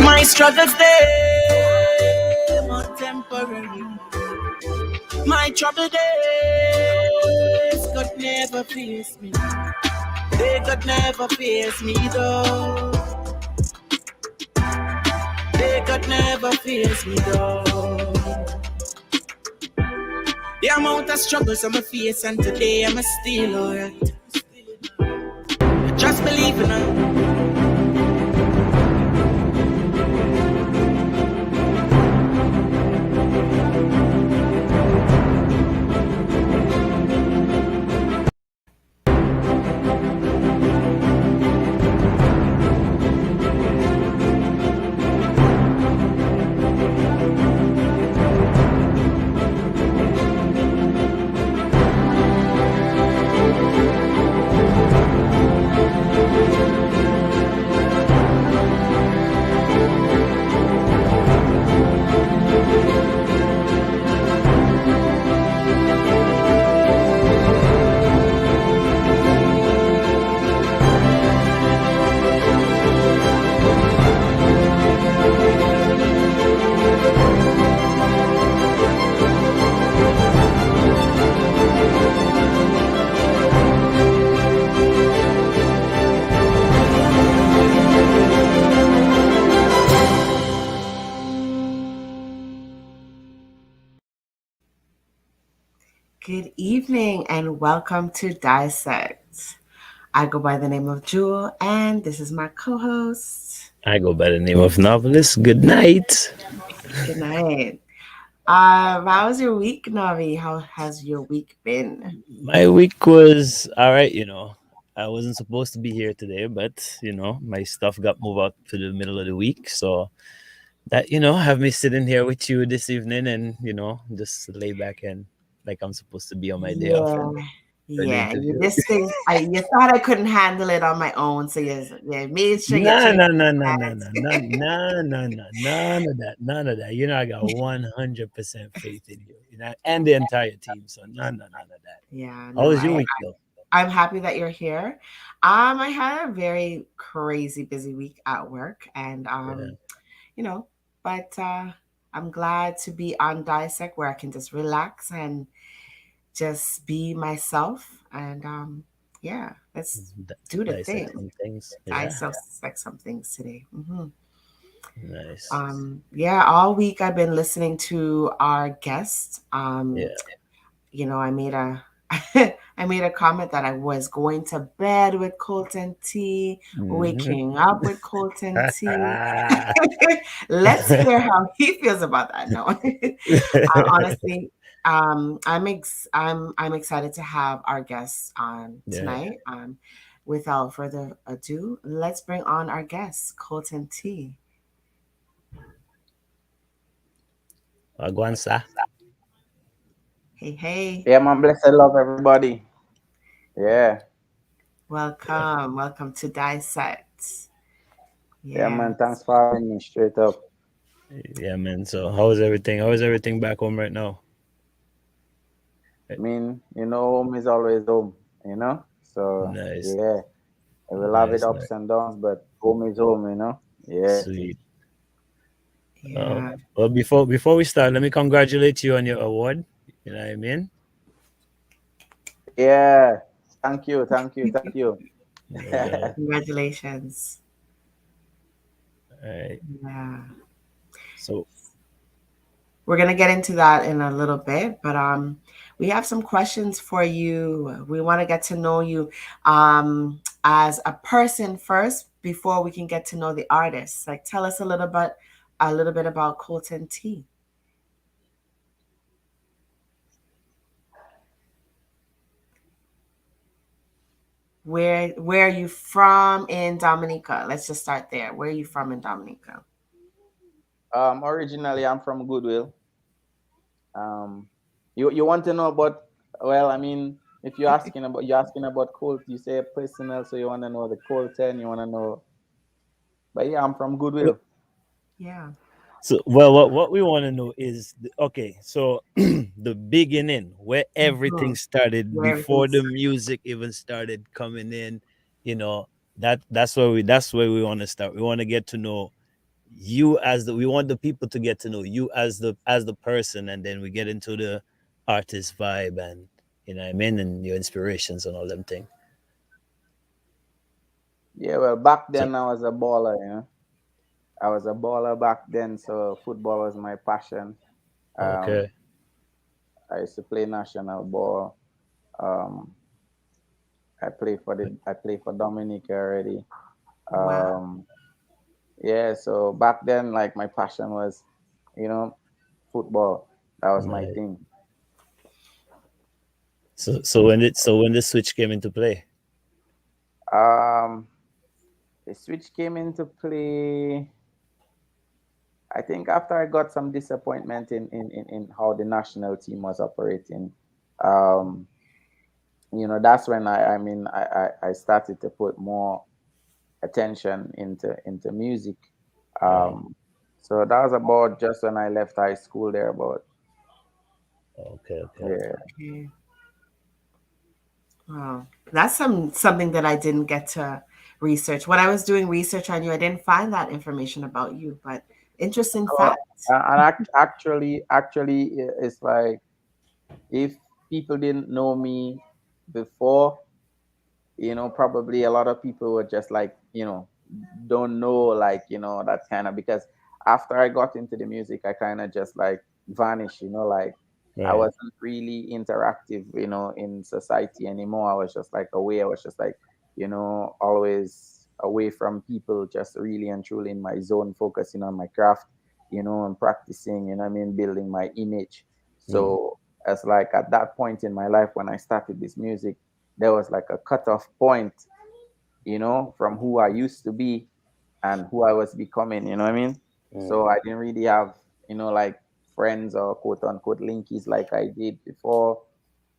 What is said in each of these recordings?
My struggles they are temporary. My trouble days could never face me. They could never face me though. They could never face me though. The amount of struggles I'm a face and today I'm a still alright. Just believe in it. Good evening and welcome to Dissect. I go by the name of Jewel and this is my co-host. I go by the name of Novelist. Good night. Good night. How was your week, Navi? How has your week been? My week was all right, I wasn't supposed to be here today, but my stuff got moved out to the middle of the week. So that, have me sitting here with you this evening and, just lay back and like I'm supposed to be on my day off and for an Yeah. interview. You thought I couldn't handle it on my own, so you made sure you No, changed no, no, no, no, plans. no, no, no, no, none of that, none of that. I got 100% faith in you, and the entire team. So none of that. Yeah, How no, was your week, though? I'm happy that you're here. I had a very crazy busy week at work, and but I'm glad to be on Dissect where I can just relax and just be myself. And let's do the Dissect thing. some things. Yeah, Dissect some things today. nice. All week I've been listening to our guest. Yeah. I made a I made a comment that I was going to bed with Colton T, waking up with Colton T. Let's hear how he feels about that. No, honestly, I'm excited to have our guest on tonight. Without further ado, let's bring on our guest, Colton T. Aguansa. Hey. Yeah, man, blessed love everybody. Yeah. Welcome to Dissect. Yeah, man, thanks for having me straight up. Yeah, man. So how is everything? How is everything back home right now? I mean, home is always home, So Nice. yeah. I will have it Nice. ups and downs, but home is home, Yeah. Sweet. Yeah. Well, before we start, let me congratulate you on your award. You know what I mean? Yeah. Thank you. Yeah. Congratulations. All right. Yeah. So We're gonna get into that in a little bit, but we have some questions for you. We want to get to know you as a person first before we can get to know the artist. Like, tell us a little bit about Colton T. Where are you from in Dominica? Let's just start there. Where are you from in Dominica? Originally I'm from Goodwill. You want to know about, well, I mean, if you're asking about Colt, you say personal, so you want to know the Colton, you want to know, but yeah, I'm from Goodwill. Yeah. So, well, what we want to know is so the beginning, where everything started before the music even started coming in. That's where we want to start. We want to get to know you as we want the people to get to know you as the person, and then we get into the artist vibe, and you know what I mean, and your inspirations and all them things. Yeah, well, back So then I was a baller, you know. I was a baller back then, so football was my passion. Um, okay. I used to play national ball. Um, I play for Dominica already. Wow. Um, yeah, so back then, like my passion was, you know, football. That was my Nice. thing. So when the switch came into play. Um, the switch came into play. I think after I got some disappointment in how the national team was operating, um, that's when I started to put more attention into music. Right. Um, so that was about just when I left high school there, about Okay, okay. yeah. Okay. Wow. That's something that I didn't get to research. When I was doing research on you, I didn't find that information about you, but interesting So, fact. actually, it's like if people didn't know me before, probably a lot of people were just like, don't know, like, that kind of, because after I got into the music, I kind of just like vanished, like I Right. wasn't really interactive, in society anymore. I was just like away. I was just like, always away from people, just really and truly in my zone, focusing on my craft, and practicing, what I mean, building my image. Mm. So as like at that point in my life when I started this music, there was like a cutoff point, from who I used to be and who I was becoming, you know what I mean? Mm. So I didn't really have, like friends or quote unquote linkies like I did before.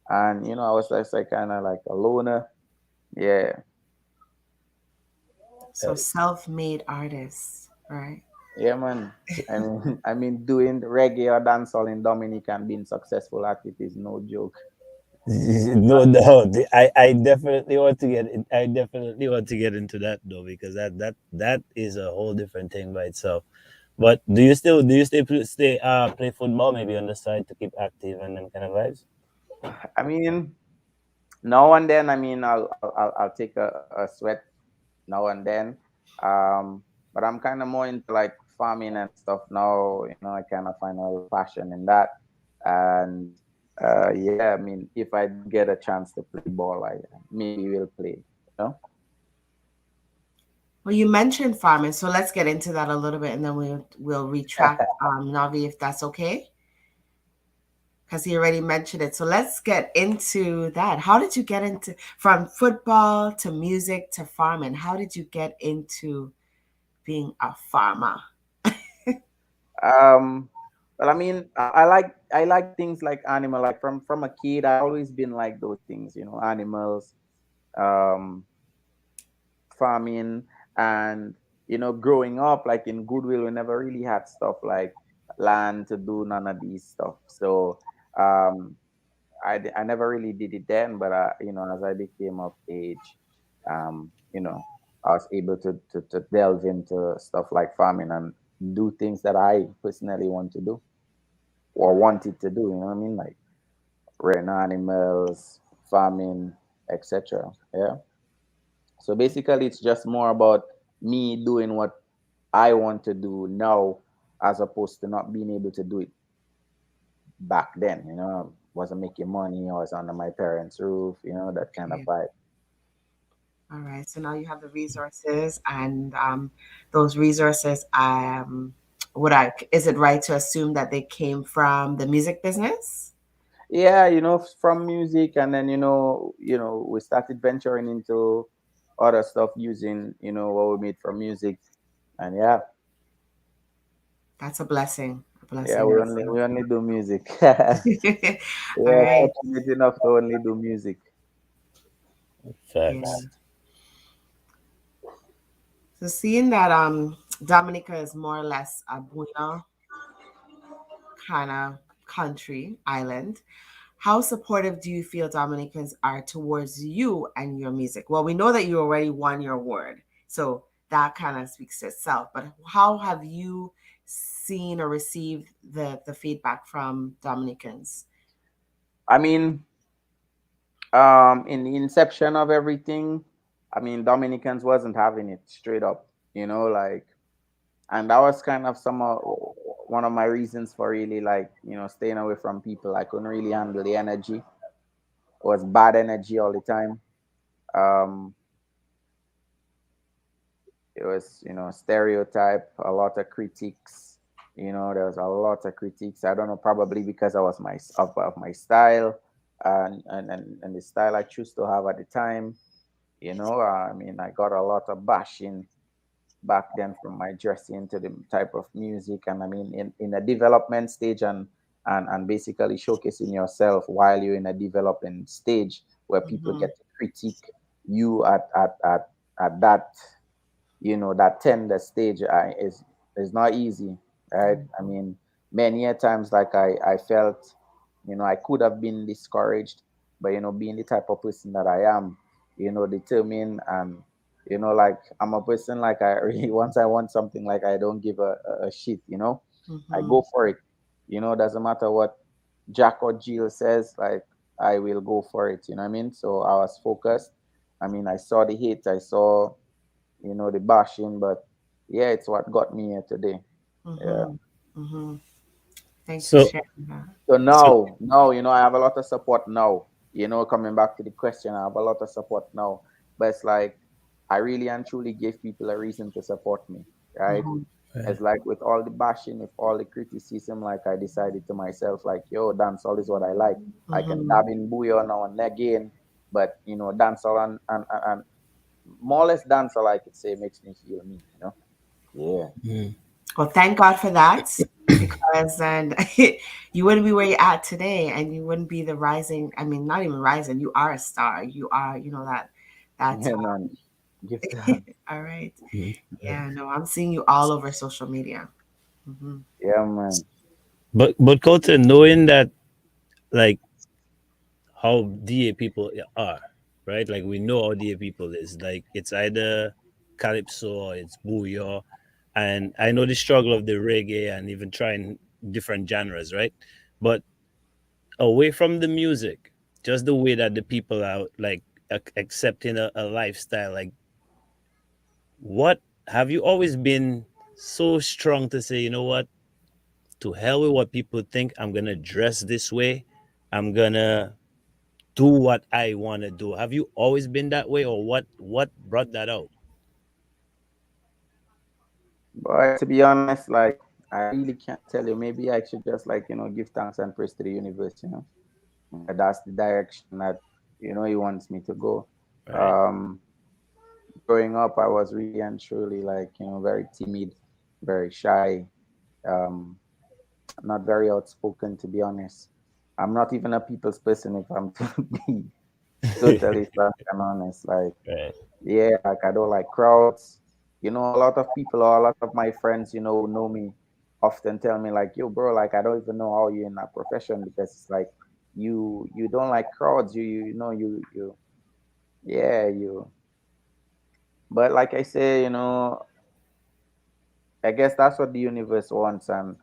And, I was just like kind of like a loner. Yeah. So self-made artist, right? Yeah, man. I mean, doing reggae or dancehall in Dominica and being successful at it is no joke. No doubt. I definitely want to get in, I definitely want to get into that though, because that is a whole different thing by itself. But do you still play football maybe on the side to keep active and them kind of vibes? I mean, now and then, I'll take a sweat now and then. But I'm kind of more into like farming and stuff now. I kind of find a little passion in that. And yeah, if I do get a chance to play ball, I maybe will play. You know? Well, you mentioned farming, so let's get into that a little bit, and then we'll retract Navi if that's okay, because he already mentioned it. So let's get into that. How did you get into from football to music to farming? How did you get into being a farmer? Um, well, I like things like animal. Like from a kid, I always been like those things. Animals, um, farming, and growing up like in Goodwill, we never really had stuff like land to do none of these stuff. So um, I never really did it then, but as I became of age, I was able to delve into stuff like farming and do things that I personally want to do or wanted to do. You know what I mean? Like rearing animals, farming, etc. Yeah. So basically, it's just more about me doing what I want to do now, as opposed to not being able to do it back then. Wasn't making money. I was under my parents' roof. That kind of Okay. vibe. All right. So now you have the resources, and those resources, is it right to assume that they came from the music business? Yeah, from music, and then we started venturing into other stuff using what we made from music, and yeah, That's a blessing. A yeah, blessing we in only itself. we only do music. Yeah, All right. fortunate enough to only do music. Yeah. Facts. So seeing that Dominica is more or less a bouillon kind of country island, how supportive do you feel Dominicans are towards you and your music? Well, we know that you already won your award, so that kind of speaks to itself. But how have you seen or received the feedback from Dominicans? I mean, in the inception of everything, I mean, Dominicans wasn't having it straight up, like, and that was kind of one of my reasons for really, like, staying away from people. I couldn't really handle the energy. It was bad energy all the time. Um, it was, stereotype, a lot of critiques. There was a lot of critiques. I don't know, probably because I was of my style, and the style I choose to have at the time. I mean, I got a lot of bashing back then from my dressing to the type of music, and I mean, in a development stage, and basically showcasing yourself while you're in a developing stage where people Mm-hmm. get to critique you at that, that tender stage, is not easy, right? I mean, many a times, like, I felt, I could have been discouraged, but being the type of person that I am, determined, and like, I'm a person, like, I really, once I want something, like, I don't give a shit. I Mm-hmm. go for it. Doesn't matter what Jack or Jill says, like, I will go for it. You know what I mean? So I was focused. I mean, I saw the hate, I saw, the bashing, but yeah, it's what got me here today. Yeah. Mm-hmm. Mm-hmm. Thanks for So, sharing that. So so now, I have a lot of support now. Coming back to the question, I have a lot of support now. But it's like, I really and truly give people a reason to support me, right? Mm-hmm. right. It's like, with all the bashing, with all the criticism, like, I decided to myself, like, yo, dancehall is what I like. I can Mm-hmm. dab in bouyon now and again, but dancehall, and more or less dancehall, I could say, makes me feel me. Yeah. Mm. Well, thank God for that, because then you wouldn't be where you're at today, and you wouldn't be the rising. I mean, not even rising. You are a star. You are, that. That's Yeah, man. Give thanks. all right. Mm. Yeah, no, I'm seeing you all over social media. Hmm. Yeah, man. But Colton, knowing that, like, how DA people are, right? Like, we know how DA people is. Like, it's either calypso or it's booyah. And I know the struggle of the reggae and even trying different genres, right? But away from the music, just the way that the people are, like, accepting a lifestyle, like, what have you always been so strong to say, you know what, to hell with what people think, I'm gonna dress this way, I'm gonna do what I want to do? Have you always been that way, or what brought that out? But to be honest, like, I really can't tell you. Maybe I should just, like, give thanks and praise to the universe. That's the direction that, he wants me to go. Right. Um, Growing up, I was really and truly, like, very timid, very shy, um, not very outspoken, to be honest. I'm not even a people's person, if I'm to be totally frank and honest. Like, Right. yeah, like, I don't like crowds. A lot of people, or a lot of my friends, who know me, often tell me, like, yo, bro, like, I don't even know how you're in that profession, because it's like, you don't like crowds. Yeah, you. But like I say, I guess that's what the universe wants, and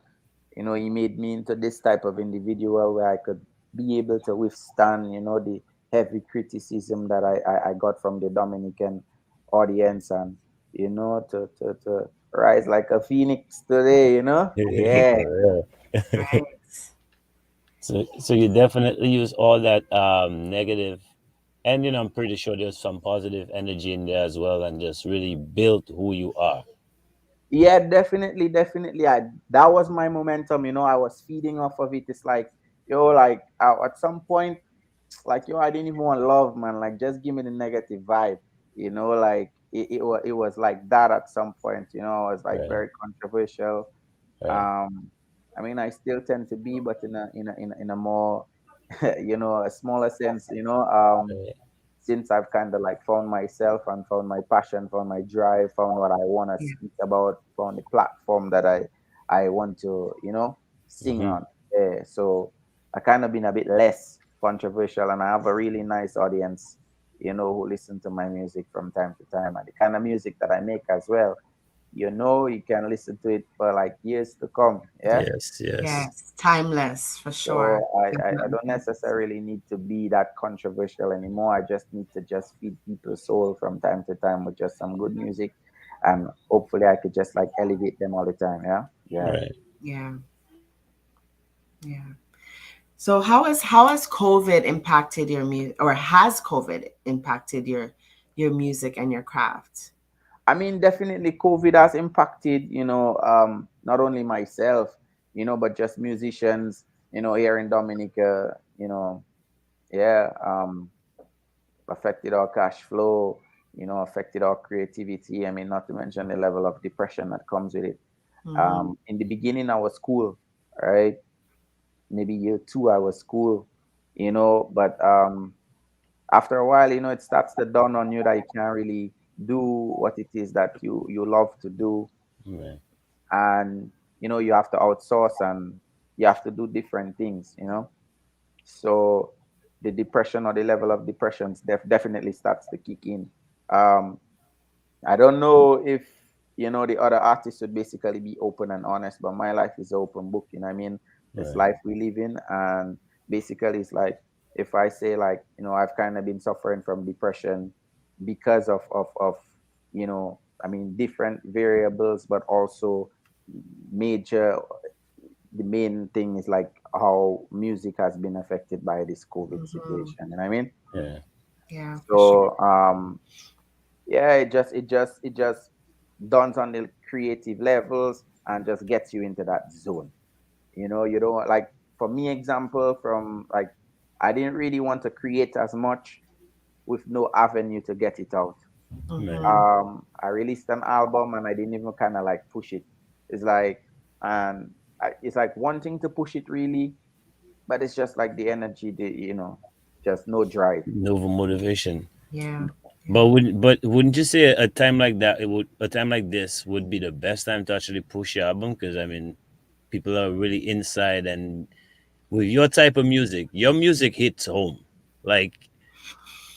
he made me into this type of individual where I could be able to withstand, the heavy criticism that I got from the Dominican audience, and to rise like a phoenix today. Yeah. For real. Right. So you definitely use all that negative, and I'm pretty sure there's some positive energy in there as well, and just really built who you are. Yeah, definitely, definitely. That was my momentum. I was feeding off of it. It's like, yo, like, at some point, like, yo, I didn't even want love, man. Like, just give me the negative vibe. Like, it was like that at some point. I was like Right. very controversial. Right. Um, I mean, I still tend to be, but in a more, a smaller sense. Right. Since I've kind of, like, found myself, and found my passion, found my drive, found what I want to Yeah. speak about, found the platform that I want to, sing Hmm. on. Yeah, so I kind of been a bit less. controversial, and I have a really nice audience, who listen to my music from time to time, and the kind of music that I make as well. You can listen to it for like years to come. Yeah. Yes, yes. Yes, timeless for sure. So I Definitely don't timeless. necessarily need to be that controversial anymore. I just need to just feed people's soul from time to time with just some good music, and hopefully I could just like elevate them all the time. Yeah, yeah. Right. Yeah, yeah. So how has COVID impacted your music, or has COVID impacted your music and your craft? I mean, definitely COVID has impacted, not only myself, but just musicians, here in Dominica, yeah, affected our cash flow, affected our creativity. I mean, not to mention the level of depression that comes with it. Mm-hmm. In the beginning, I was cool, right? Maybe year two, I was cool, but after a while, it starts to dawn on you that you can't really do what it is that you love to do, Right. and you have to outsource, and you have to do different things, so the depression, or the level of depression, definitely starts to kick in. um I don't know if the other artists would basically be open and honest, but my life is an open book. I mean, it's Right. life we live in, and basically it's like, if I say, like, I've kind of been suffering from depression because of I mean, different variables, but also major. The main thing is like how music has been affected by this COVID Mm-hmm. situation. You know what I mean? Yeah. Yeah, for sure. So yeah, it just dawns on the creative levels and just gets you into that zone. You don't like, for me, example, from like, I didn't really want to create as much with no avenue to get it out. Right. Mm-hmm. I released an album and I didn't even kind of like push it. It's like, and it's like wanting to push it really, but it's just like the energy, just no drive. No motivation. Yeah, yeah. But wouldn't you say a time like that, a time like this would be the best time to actually push your album? Because I mean, people are really inside, and with your type of music, your music hits home. Like,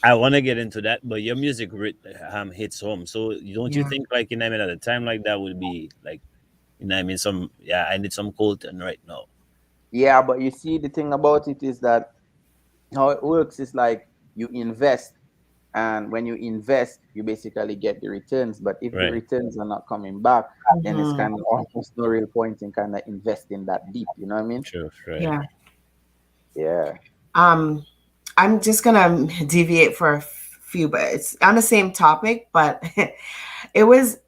I want to get into that, but your music hits home. So don't you Yeah. think, like, I mean, at a time like that would be like, I mean, I need some Colton right now. Yeah, but you see, the thing about it is that how it works is like, you invest, and when you invest, you basically get the returns. But if the Right. returns are not coming back, then it's Mm-hmm. kind of almost no real point in kind of investing that deep. You know what I mean? True. Right. Yeah. Yeah. Um, I'm just gonna deviate for a few, but it's on the same topic, but it was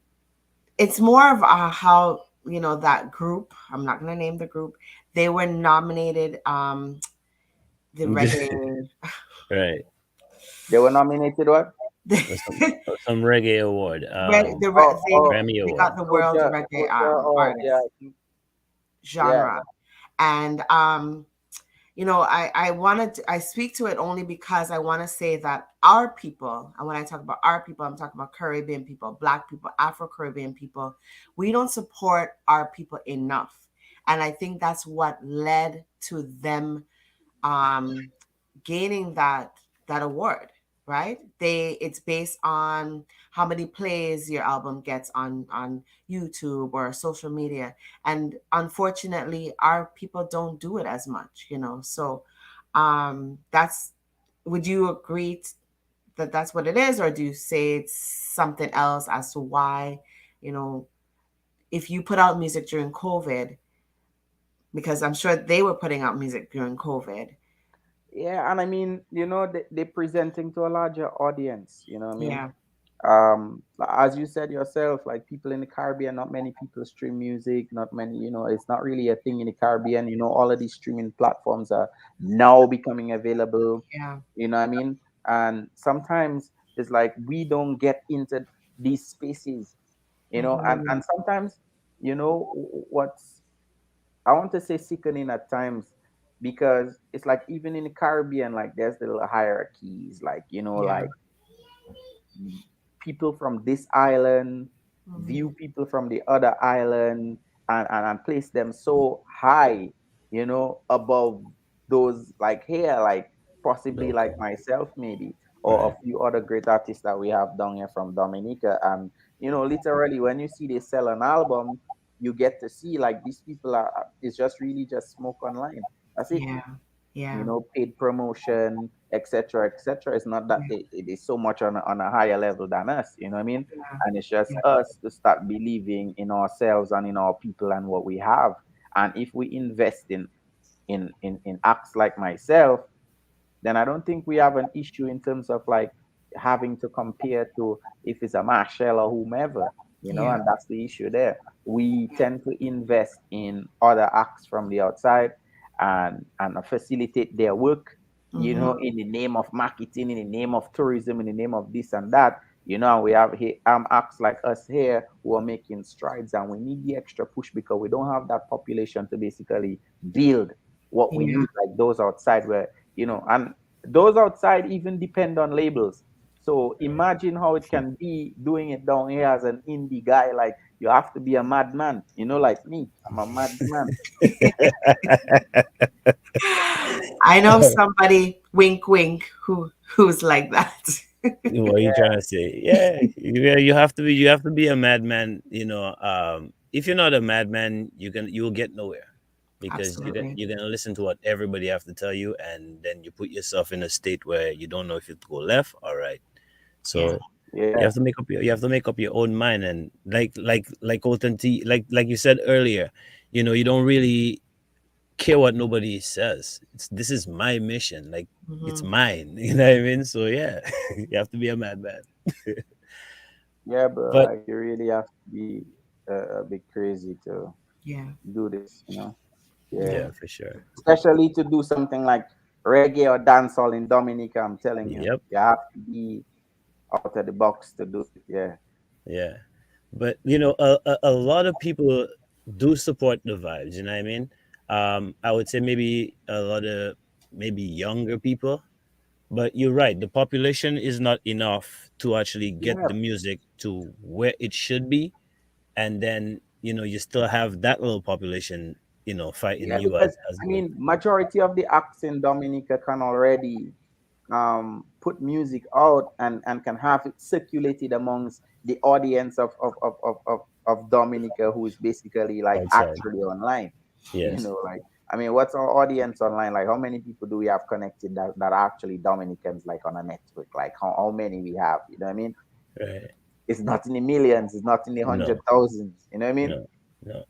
it's more of how that group, I'm not going to name the group, they were nominated, the reggae Right. They were nominated what? the, Some reggae award, Oh, oh, Grammy they award. got the world Soja, reggae Soja. Oh, yeah, artist yeah, genre. And I speak to it only because I want to say that our people, and when I talk about our people, I'm talking about Caribbean people, Black people, Afro-Caribbean people, we don't support our people enough. And I think that's what led to them um, gaining that award, right? It's based on how many plays your album gets on YouTube or social media, and unfortunately our people don't do it as much, so that's would you agree that that's what it is, or do you say it's something else as to why, you know if you put out music during COVID, because I'm sure they were putting out music during COVID. yeah. And I mean, they're presenting to a larger audience. You know what I mean? Yeah. As you said yourself, like, people in the Caribbean, not many people stream music. Not many, it's not really a thing in the Caribbean. All of these streaming platforms are now becoming available. Yeah. You know what I mean? And sometimes it's like we don't get into these spaces. And Mhm. sometimes, what's, I want to say, sickening at times, because it's like, even in the Caribbean, like, there's the little hierarchies, like, Yeah. like, people from this island Mhm. view people from the other island, and place them so high, above those, like, here, like, possibly like Okay. myself, maybe, or Right. a few other great artists that we have down here from Dominica. And literally, when you see they sell an album, you get to see like these people it's just really just smoke online. That's it. Yeah. Yeah. Paid promotion, etc., etc. It's not that it is so much on a higher level than us. You know what I mean? Yeah. And it's just Yeah. us to start believing in ourselves and in our people and what we have. And if we invest in acts like myself, then I don't think we have an issue in terms of like having to compare to if it's a Marshall or whomever, Yeah. and that's the issue there. We tend to invest in other acts from the outside and facilitate their work, Mm-hmm. in the name of marketing, in the name of tourism, in the name of this and that. And we have here acts like us here who are making strides, and we need the extra push because we don't have that population to basically build what we Yeah. need, like those outside where and those outside even depend on labels. So imagine how it can be doing it down here as an indie guy. Like you have to be a madman, like me. I'm a madman. I know somebody, wink, wink, who's like that. What are you trying to say? Yeah, you have to be a madman. If you're not a madman, you'll get nowhere because Absolutely. you're gonna listen to what everybody have to tell you, and then you put yourself in a state where you don't know if you go left or right. Yeah. So you Yeah, have to make up your own mind, and like Colton T, like you said earlier, you don't really care what nobody says. This is my mission, like it's Mm-hmm. mine. You know what I mean? So yeah, you have to be a madman. yeah, bro. But Like you really have to be a bit crazy to Yeah. do this. Yeah, Yeah. yeah, for sure. especially to do something like reggae or dancehall in Dominica. I'm telling you, Yep. you have to be out of the box to do it. Yeah. Yeah. But a lot of people do support the vibes. You know what I mean? I would say maybe a lot of maybe younger people. But you're right. The population is not enough to actually get Yeah. the music to where it should be, and then you still have that little population, fighting Yeah, you because as I well. mean, majority of the acts in Dominica can already put music out and can have it circulated amongst the audience of Dominica, who is basically like Outside. actually online. Yes. Like I mean, what's our audience online? Like how many people do we have connected that are actually Dominicans, like on a network? Like how many we have? You know what I mean? Right. It's not in the millions, it's not in the hundred No. thousands, you know what I mean? No. No.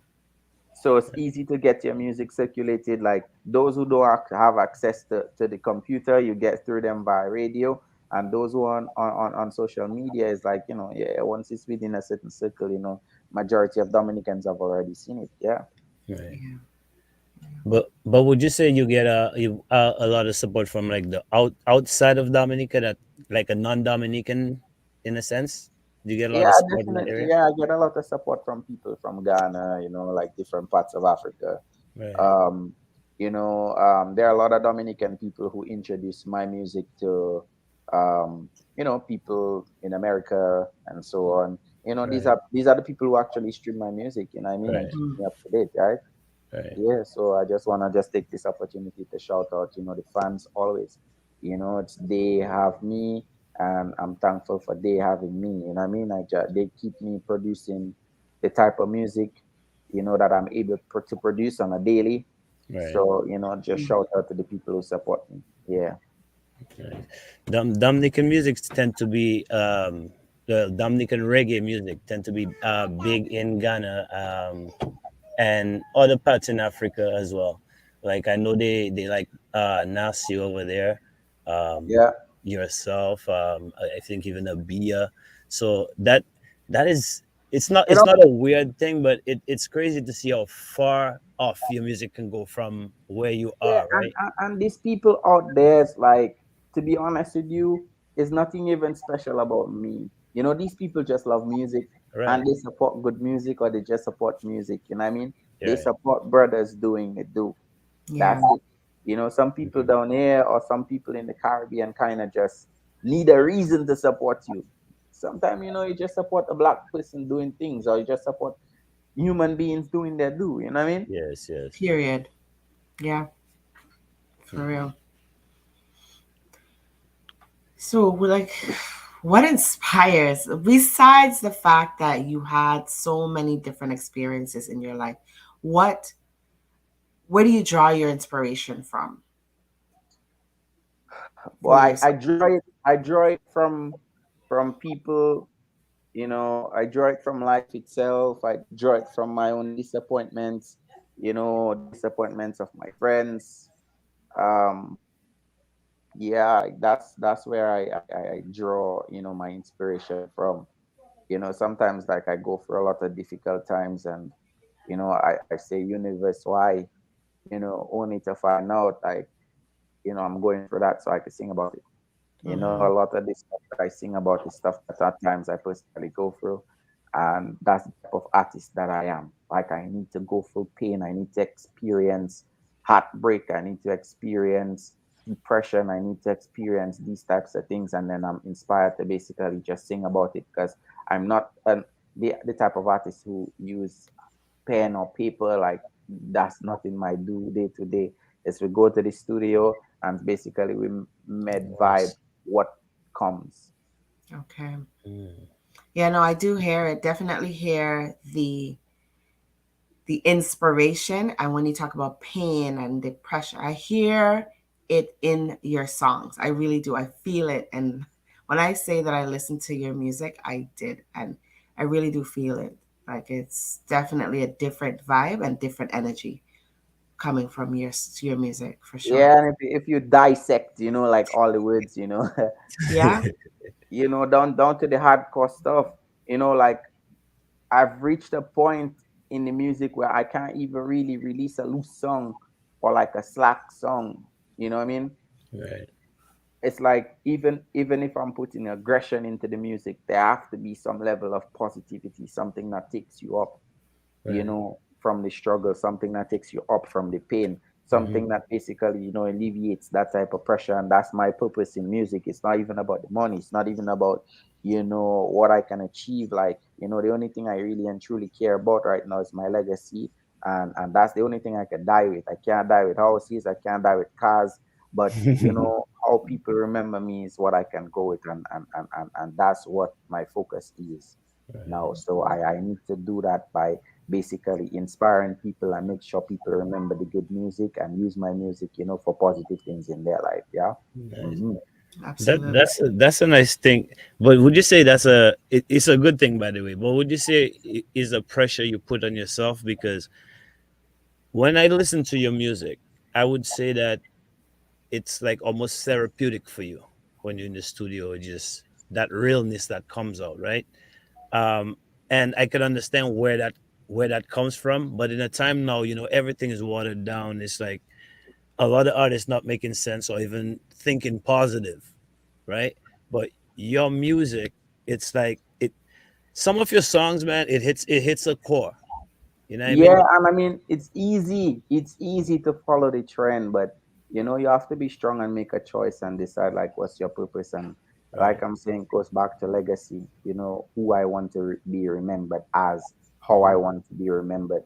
So it's easy to get your music circulated. Like those who don't have access to the computer, you get through them by radio. And those who are on social media is like, yeah, once it's within a certain circle, majority of Dominicans have already seen it. Yeah. Right. Yeah. But would you say you get a lot of support from like the outside of Dominica, that like a non-Dominican in a sense? Do you get a lot Yeah, of support in that definitely. area? Yeah, I get a lot of support from people from Ghana, like different parts of Africa. Right. Um, there are a lot of Dominican people who introduce my music to, people in America and so on. These Right. are the people who actually stream my music. You know what I mean, and Right. keep Mm. me up to date, right? Right. Yeah. So I just wanna just take this opportunity to shout out, the fans always. It's they have me, and I'm thankful for they having me. You know what I mean? They keep me producing the type of music, that I'm able to produce on a daily. Right. So, just shout out to the people who support me. Yeah. Right. Dominican music tend to be the Dominican reggae music tend to be big in Ghana, and other parts in Africa as well. Like I know they like Nasi over there, um, Yeah. yourself. I think even a Bia. So that is You it's know, not a weird thing, but it's crazy to see how far off your music can go from where you yeah, are, and, right? and and these people out there's like, to be honest with you, is nothing even special about me. These people just love music and Right. they support good music, or they just support music. You know what I mean? They Right. support brothers doing it do. Yeah. That's it. Some people Mhm. down here or some people in the Caribbean kind of just need a reason to support you. Sometimes, you just support a black person doing things, or you just support human beings doing their do. You know what I mean? Yes. Yes. Period. Yeah. For Mhm. real. So, like, what inspires, besides the fact that you had so many different experiences in your life, what, where do you draw your inspiration Well, for I, yourself? I draw it. I draw it from people. I draw it from life itself. I draw it from my own disappointments. The disappointments of my friends. Um, yeah, that's where I draw my inspiration from. Sometimes like I go through a lot of difficult times, and I say, universe, why? Only to find out like I'm going through that so I could sing about it. A Hmm. lot of this stuff that I sing about is stuff that at times I personally go through. And that's the type of artist that I am. Like, I need to go through pain. I need to experience heartbreak. I need to experience depression. I need to experience these types of things. And then I'm inspired to basically just sing about it, because I'm not the type of artist who use pen or paper. Like, that's not in my do day to day. Is we go to the studio and basically we med vibe Nice. what comes. Okay. Mm. Yeah, no, I do hear it. Definitely hear the inspiration. And when you talk about pain and depression, I hear it in your songs. I really do. I feel it. And when I say that I listen to your music, I did. And I really do feel it. Like, it's definitely a different vibe and different energy coming from your music for sure. Yeah, and if you dissect, like all the words, Yeah. down to the hardcore stuff, like I've reached a point in the music where I can't even really release a loose song or like a slack song. You know what I mean? Right. It's like, even if I'm putting aggression into the music, there have to be some level of positivity, something that takes you up, Right. from the struggle, something that takes you up from the pain, Hmm. something that basically, alleviates that type of pressure. And that's my purpose in music. It's not even about the money. It's not even about, what I can achieve. Like, the only thing I really and truly care about right now is my legacy. And that's the only thing I can die with. I can't die with houses. I can't die with cars. But, how people remember me is what I can go with. And that's what my focus is now. Right. So I need to do that by basically inspiring people and make sure people remember the good music and use my music, for positive things in their life. Yeah. Nice. Hmm. Absolutely. That's a nice thing. But would you say it's a good thing, by the way? But would you say is a pressure you put on yourself? Because when I listen to your music, I would say that it's like almost therapeutic for you when you're in the studio. Just that realness that comes out, right? Um, and I can understand where that comes from. But in a time now, everything is watered down. It's like a lot of artists not making sense or even thinking positive, right? But your music, it's like it. Some of your songs, man, it hits a core. You know what I Yeah, mean? and I mean, it's easy. It's easy to follow the trend, but you have to be strong and make a choice and decide like what's your purpose. And like Right. I'm saying, goes back to legacy. Who I want to be remembered as, how I Mhm. want to be remembered.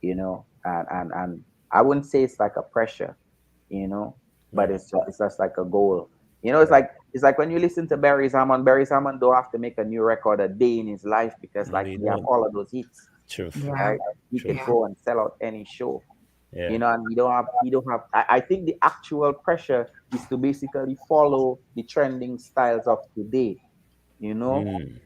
And I wouldn't say it's like a pressure, you know, but Right. it's just like a goal. It's Right. like it's like when you listen to Barry Hammond. Barry Hammond don't have to make a new record a day in his life, because No, like you he have don't. all of those hits, Truth. Yeah. right? He could Truth. Yeah. go and sell out any show, Yeah. and he don't have. I think the actual pressure is to basically follow the trending styles of today, you know, Mm.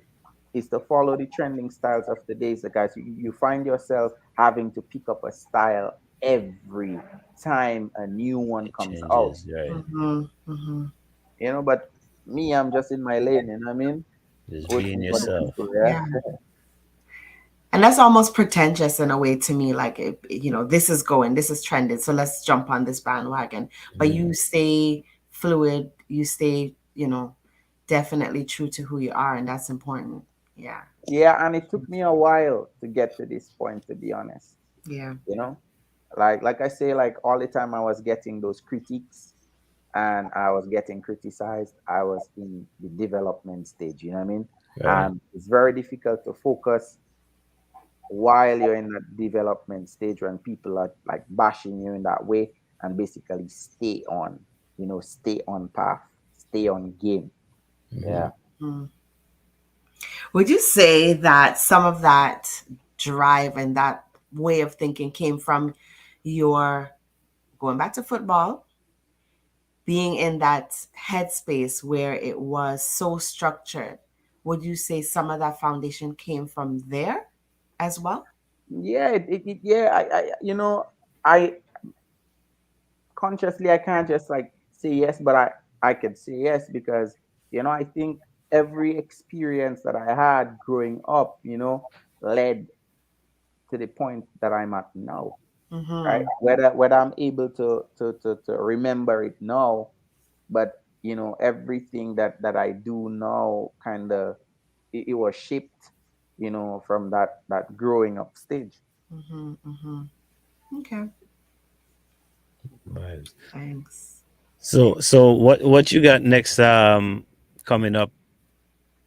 is to follow the trending styles of today. So guys, you find yourself having to pick up a style every time a new one It comes out, changes. Right. Hmm. Hmm. but me, I'm just in my lane, what I mean, Just being working for the yourself. people. Yeah. Yeah. And that's almost pretentious in a way to me. Like, this is going, this is trending. So let's jump on this bandwagon. But Mm. you stay fluid, you stay, definitely true to who you are. And that's important. Yeah. Yeah, and it took me a while to get to this point, to be honest. Yeah. you know like I say, like all the time I was getting those critiques and I was getting criticized, I was in the development stage, you know what I mean? Right. And it's very difficult to focus while you're in that development stage when people are like bashing you in that way, and basically stay on path, stay on game. Yeah. Mm. Would you say that some of that drive and that way of thinking came from your going back to football, being in that headspace where it was so structured? Would you say some of that foundation came from there as well? Yeah, yeah, I consciously I can't just like say yes, but I could say yes because I think every experience that I had growing up, led to the point that I'm at now, right? Mm-hmm. Whether I'm able to remember it now, but everything that I do now kind of it was shaped, from that growing up stage. Mm-hmm. Mm-hmm. Okay. Vibes. Thanks. So what you got next coming up?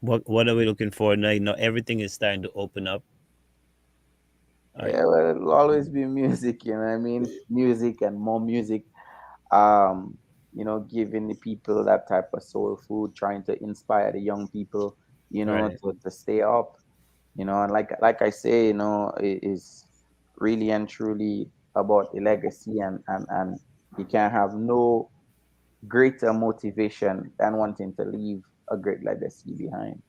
What are we looking for now? Everything is starting to open up. All right. Yeah, well, it'll always be music, I mean, music and more music. Um, giving the people that type of soul food, trying to inspire the young people, Right. to stay up, and like I say, it is really and truly about the legacy, and you can have no greater motivation than wanting to leave a great legacy behind.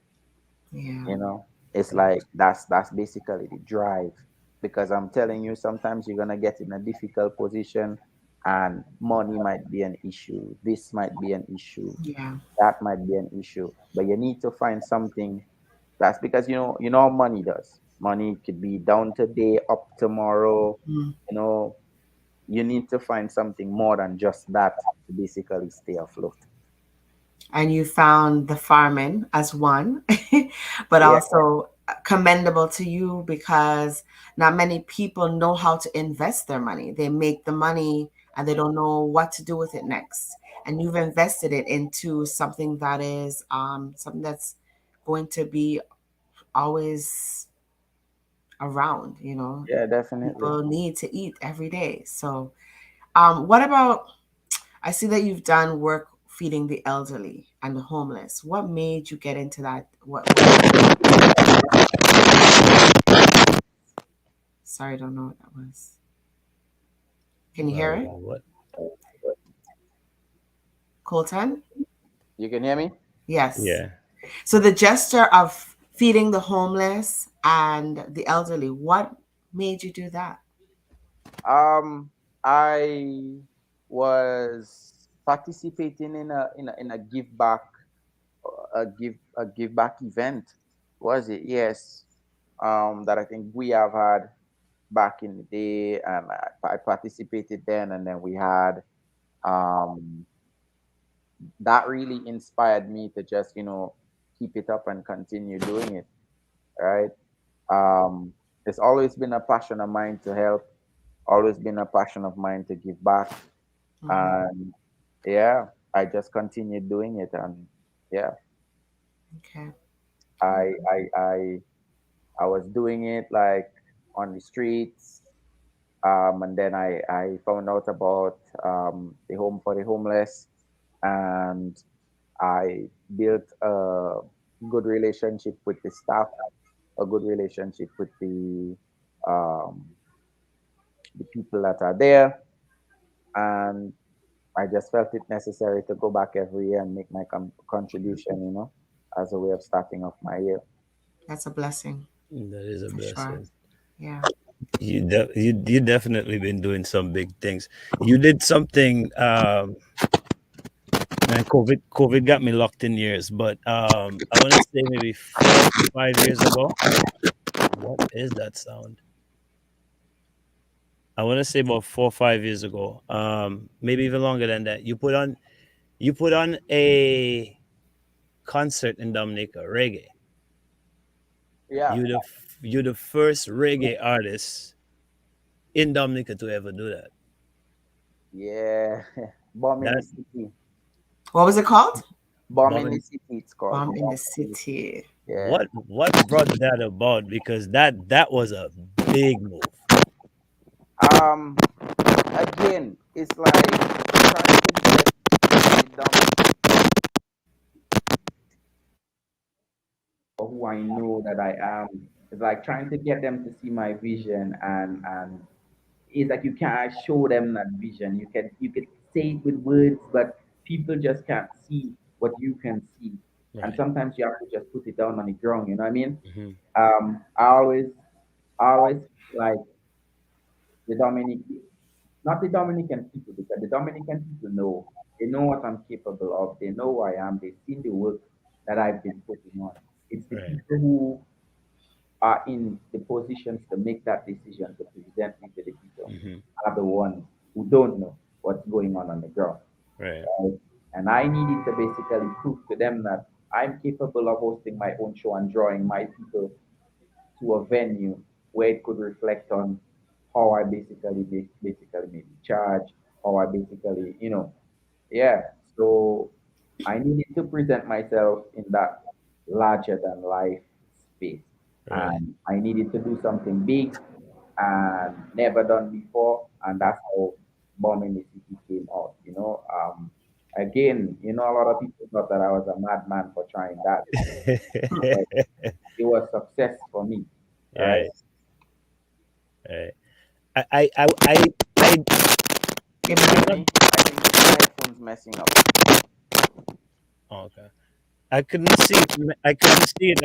Yeah. you know it's like that's basically the drive, because I'm telling you, sometimes you're gonna get in a difficult position, and money might be an issue, this might be an issue, Yeah. that might be an issue, but you need to find something. That's because how money does. Money could be down today, up tomorrow. Mm. you know you need to find something more than just that to basically stay afloat. And you found the farming as one, but Yeah, also commendable to you because not many people know how to invest their money. They make the money and they don't know what to do with it next. And you've invested it into something that is something that's going to be always around. yeah, definitely. People need to eat every day. So, what about? I see that you've done work feeding the elderly and the homeless. What made you get into that? Sorry, I don't know what that was. Can you hear it, What? Colton? You can hear me? Yes. Yeah. So the gesture of feeding the homeless and the elderly, what made you do that? I was participating in a give back, a give back event. Was it? Yes. That I think we have had back in the day, and I participated then, and then we had um that really inspired me to just keep it up and continue doing it. Right. Um, it's always been a passion of mine to help. Always been a passion of mine to give back. Hmm. And yeah, I just continued doing it, and yeah, Okay. Okay. I I I I was doing it like on the streets, and then I found out about the home for the homeless, and I built a good relationship with the staff, a good relationship with um, the people that are there, and I just felt it necessary to go back every year and make my contribution, as a way of starting off my year. That's a blessing That is a for sure. blessing. Yeah. You definitely been doing some big things. You did something. Man, COVID got me locked in years, but I want to say maybe 4 to 5 years ago. What is that sound? I want to say about 4 or 5 years ago. Maybe even longer than that. You put on a concert in Dominica, reggae. Yeah, You the first reggae artist in Dominica to ever do that. yeah. Bomb in the That city. What was it called? Bomb in the bombing. city, it's called. Bomb in Bomb the in the City. Yeah. What brought that about? Because that was a big move. Um. Again, it's like trying to get the or who I know that I am. It's like trying to get them to see my vision, and it's like you can't show them that vision. You could say it with words, but people just can't see what you can see. And Right. sometimes you have to just put it down on the ground. You know what I mean? Mm-hmm. I always like the Dominic, not the Dominican people, because the Dominican people know, they know what I'm capable of. They know who I am. They've seen the work that I've been putting on. It's the Right. people who are in the positions to make that decision to present me to the people Mm-hmm. are the ones who don't know what's going on the ground. Right. Right? And I needed to basically prove to them that I'm capable of hosting my own show and drawing my people to a venue where it could reflect on how I basically maybe charge, how I basically, yeah. So I needed to present myself in that larger than life space. Right. And I needed to do something big and never done before. And that's how Born in the City came out. Again, a lot of people thought that I was a madman for trying that, but it was success for me, right? Right. Right. I Give me Excuse the me. I think the headphone's messing up. oh, okay. I couldn't see it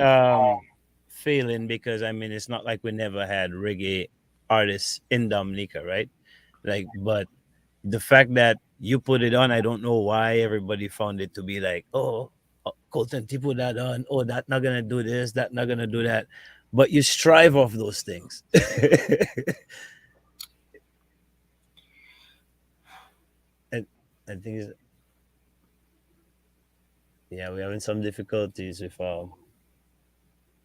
failing because I mean it's not like we never had reggae artists in Dominica, right? Like, but the fact that you put it on, I don't know why everybody found it to be like, oh, Colton T put that on. Oh, that not gonna do this, that not gonna do that. But you strive off those things. and I think it's, yeah, we're having some difficulties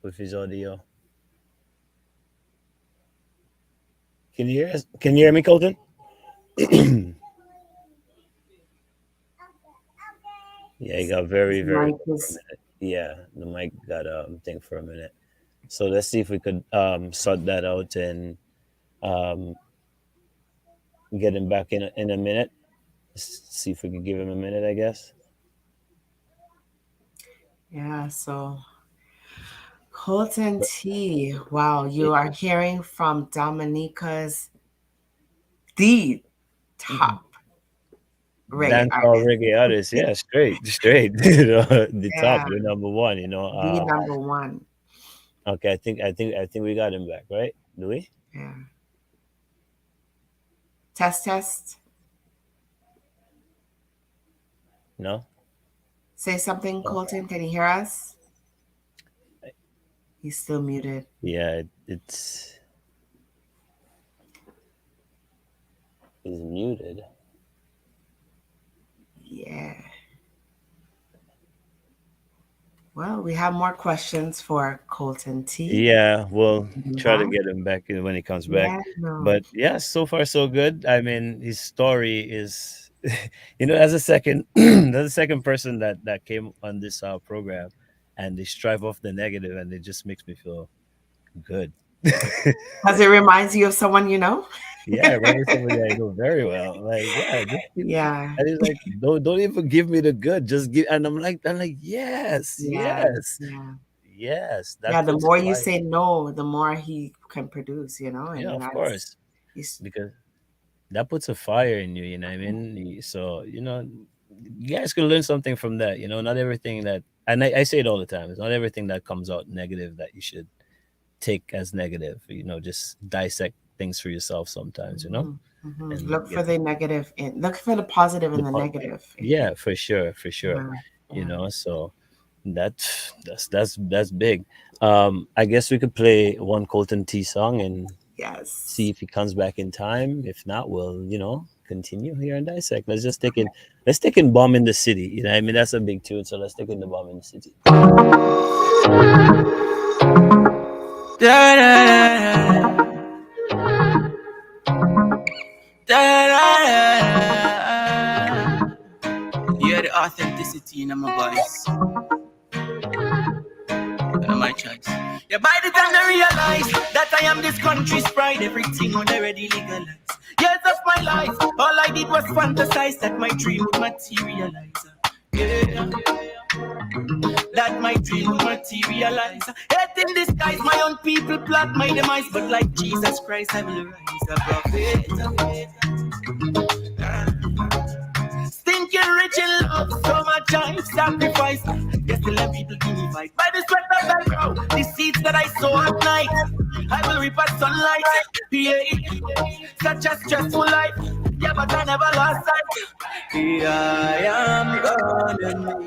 with his audio. Can you hear us? Can you hear me, Colton? Yeah, it got very, very mic low for a is minute. Yeah, the mic got thing for a minute. So let's see if we could sort that out and um get him back in a minute. See if we could give him a minute, I guess. yeah. So Colton T. Wow, Yeah. you are hearing from Dominica's the top reggae Dancehall artist. reggae artist, yeah, straight. The top, Yeah, the number one. the number one. Okay, I think we got him back, right? Do we? Yeah. Test. No. Say something, Oh, Colton. Can you hear us? He's still muted. yeah, it's he's muted. Yeah. Well, we have more questions for Colton T. Yeah, we'll try to Back. get him back when he comes back. Yeah, no. But yeah, so far so good. I mean, his story is, as a second, there's a second person that came on this program, and they strive off the negative, and it just makes me feel good. Because it reminds you of someone you know? Yeah, I remember somebody I know very well. Like, yeah, just keep, Yeah. and he's like, don't even give me the good, just give. And I'm like, yes, Yeah. yes, Yeah. yes. Yeah. That The puts more you fire. say no, the more he can produce, Yeah, and of that's course, he's because that puts a fire in you. You know what I mean? So you guys could learn something from that. Not everything that, and I say it all the time. It's not everything that comes out negative that you should take as negative. Just dissect things for yourself sometimes. mhm. And Look for get the negative look for the positive the and the po- negative in yeah, things. for sure, for sure. Yeah. So that's big. I guess we could play one Colton T song and see Yes. if he comes back in time. If not, we'll continue here and dissect. Let's take in Bomb in the City. I mean, that's a big tune, so let's take in the Bomb in the City. Da, da, da, da, da. You're the authenticity in my voice. My choice. Yeah, by the time I realize that I am this country's pride, everything was already legalized. Years of my life, all I did was fantasize that my dream would materialize. Yeah. that my dream will materialize. Hate in disguise, my own people plot my demise, but like Jesus Christ, I will rise a prophet. Stinking rich in love, so much I sacrifice. Yes, still let people give me fight. By the sweat of thy brow, the seeds that I sow at night, I will reap at sunlight. Yeah, such a stressful life. Yeah, but I never lost sight. Yeah, I am gonna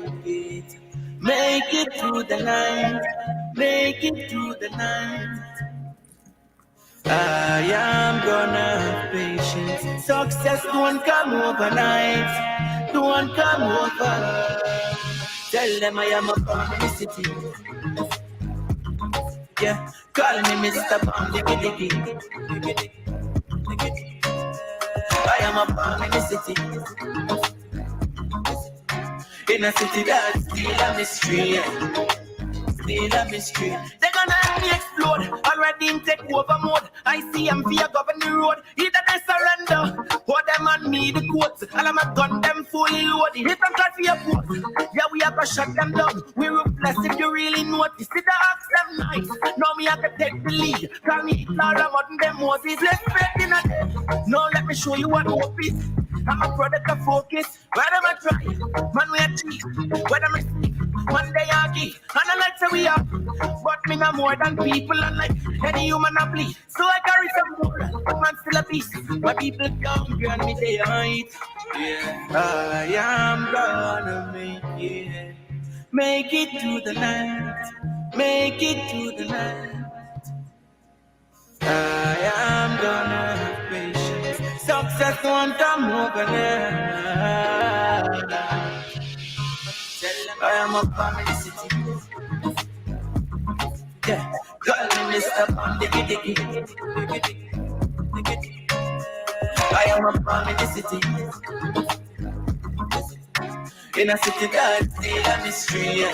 make it through the night, make it through the night. I am gonna have patience. Success don't come overnight, don't come over. Tell them I am a publicity. Yeah, call me Mr. Bomb Diggy Diggy. I am a publicity. In a city that's still a mystery. Still a mystery. They're gonna let me explode. Already in take over mode. I see them fear govern the road. Either they surrender or them on me the quotes. And I'm a gun them fully loaded. If I'm trying for your quotes, yeah, we have to shut them down. We ruthless if you really notice. See the ask them nice. Now me I can take the lead. Call me Hitler, modern them Moses. Let's break in a day. Now let me show you what hope is. I'm a product of focus. Where am I trying? Man, we achieve. Where am I sleep? One day I give. And I like say we are. But me no more than people. Unlike any human I bleed. So I carry some more. But man still a beast. My people come and me they height. Yeah. I am gonna make it. Make it through the night. Make it through the night. I am gonna have patience. Success won't come overnight. I am a family city. Yeah, call me Mr. Bomb Diggy Diggy. I am a family city. In a city that's still a mystery.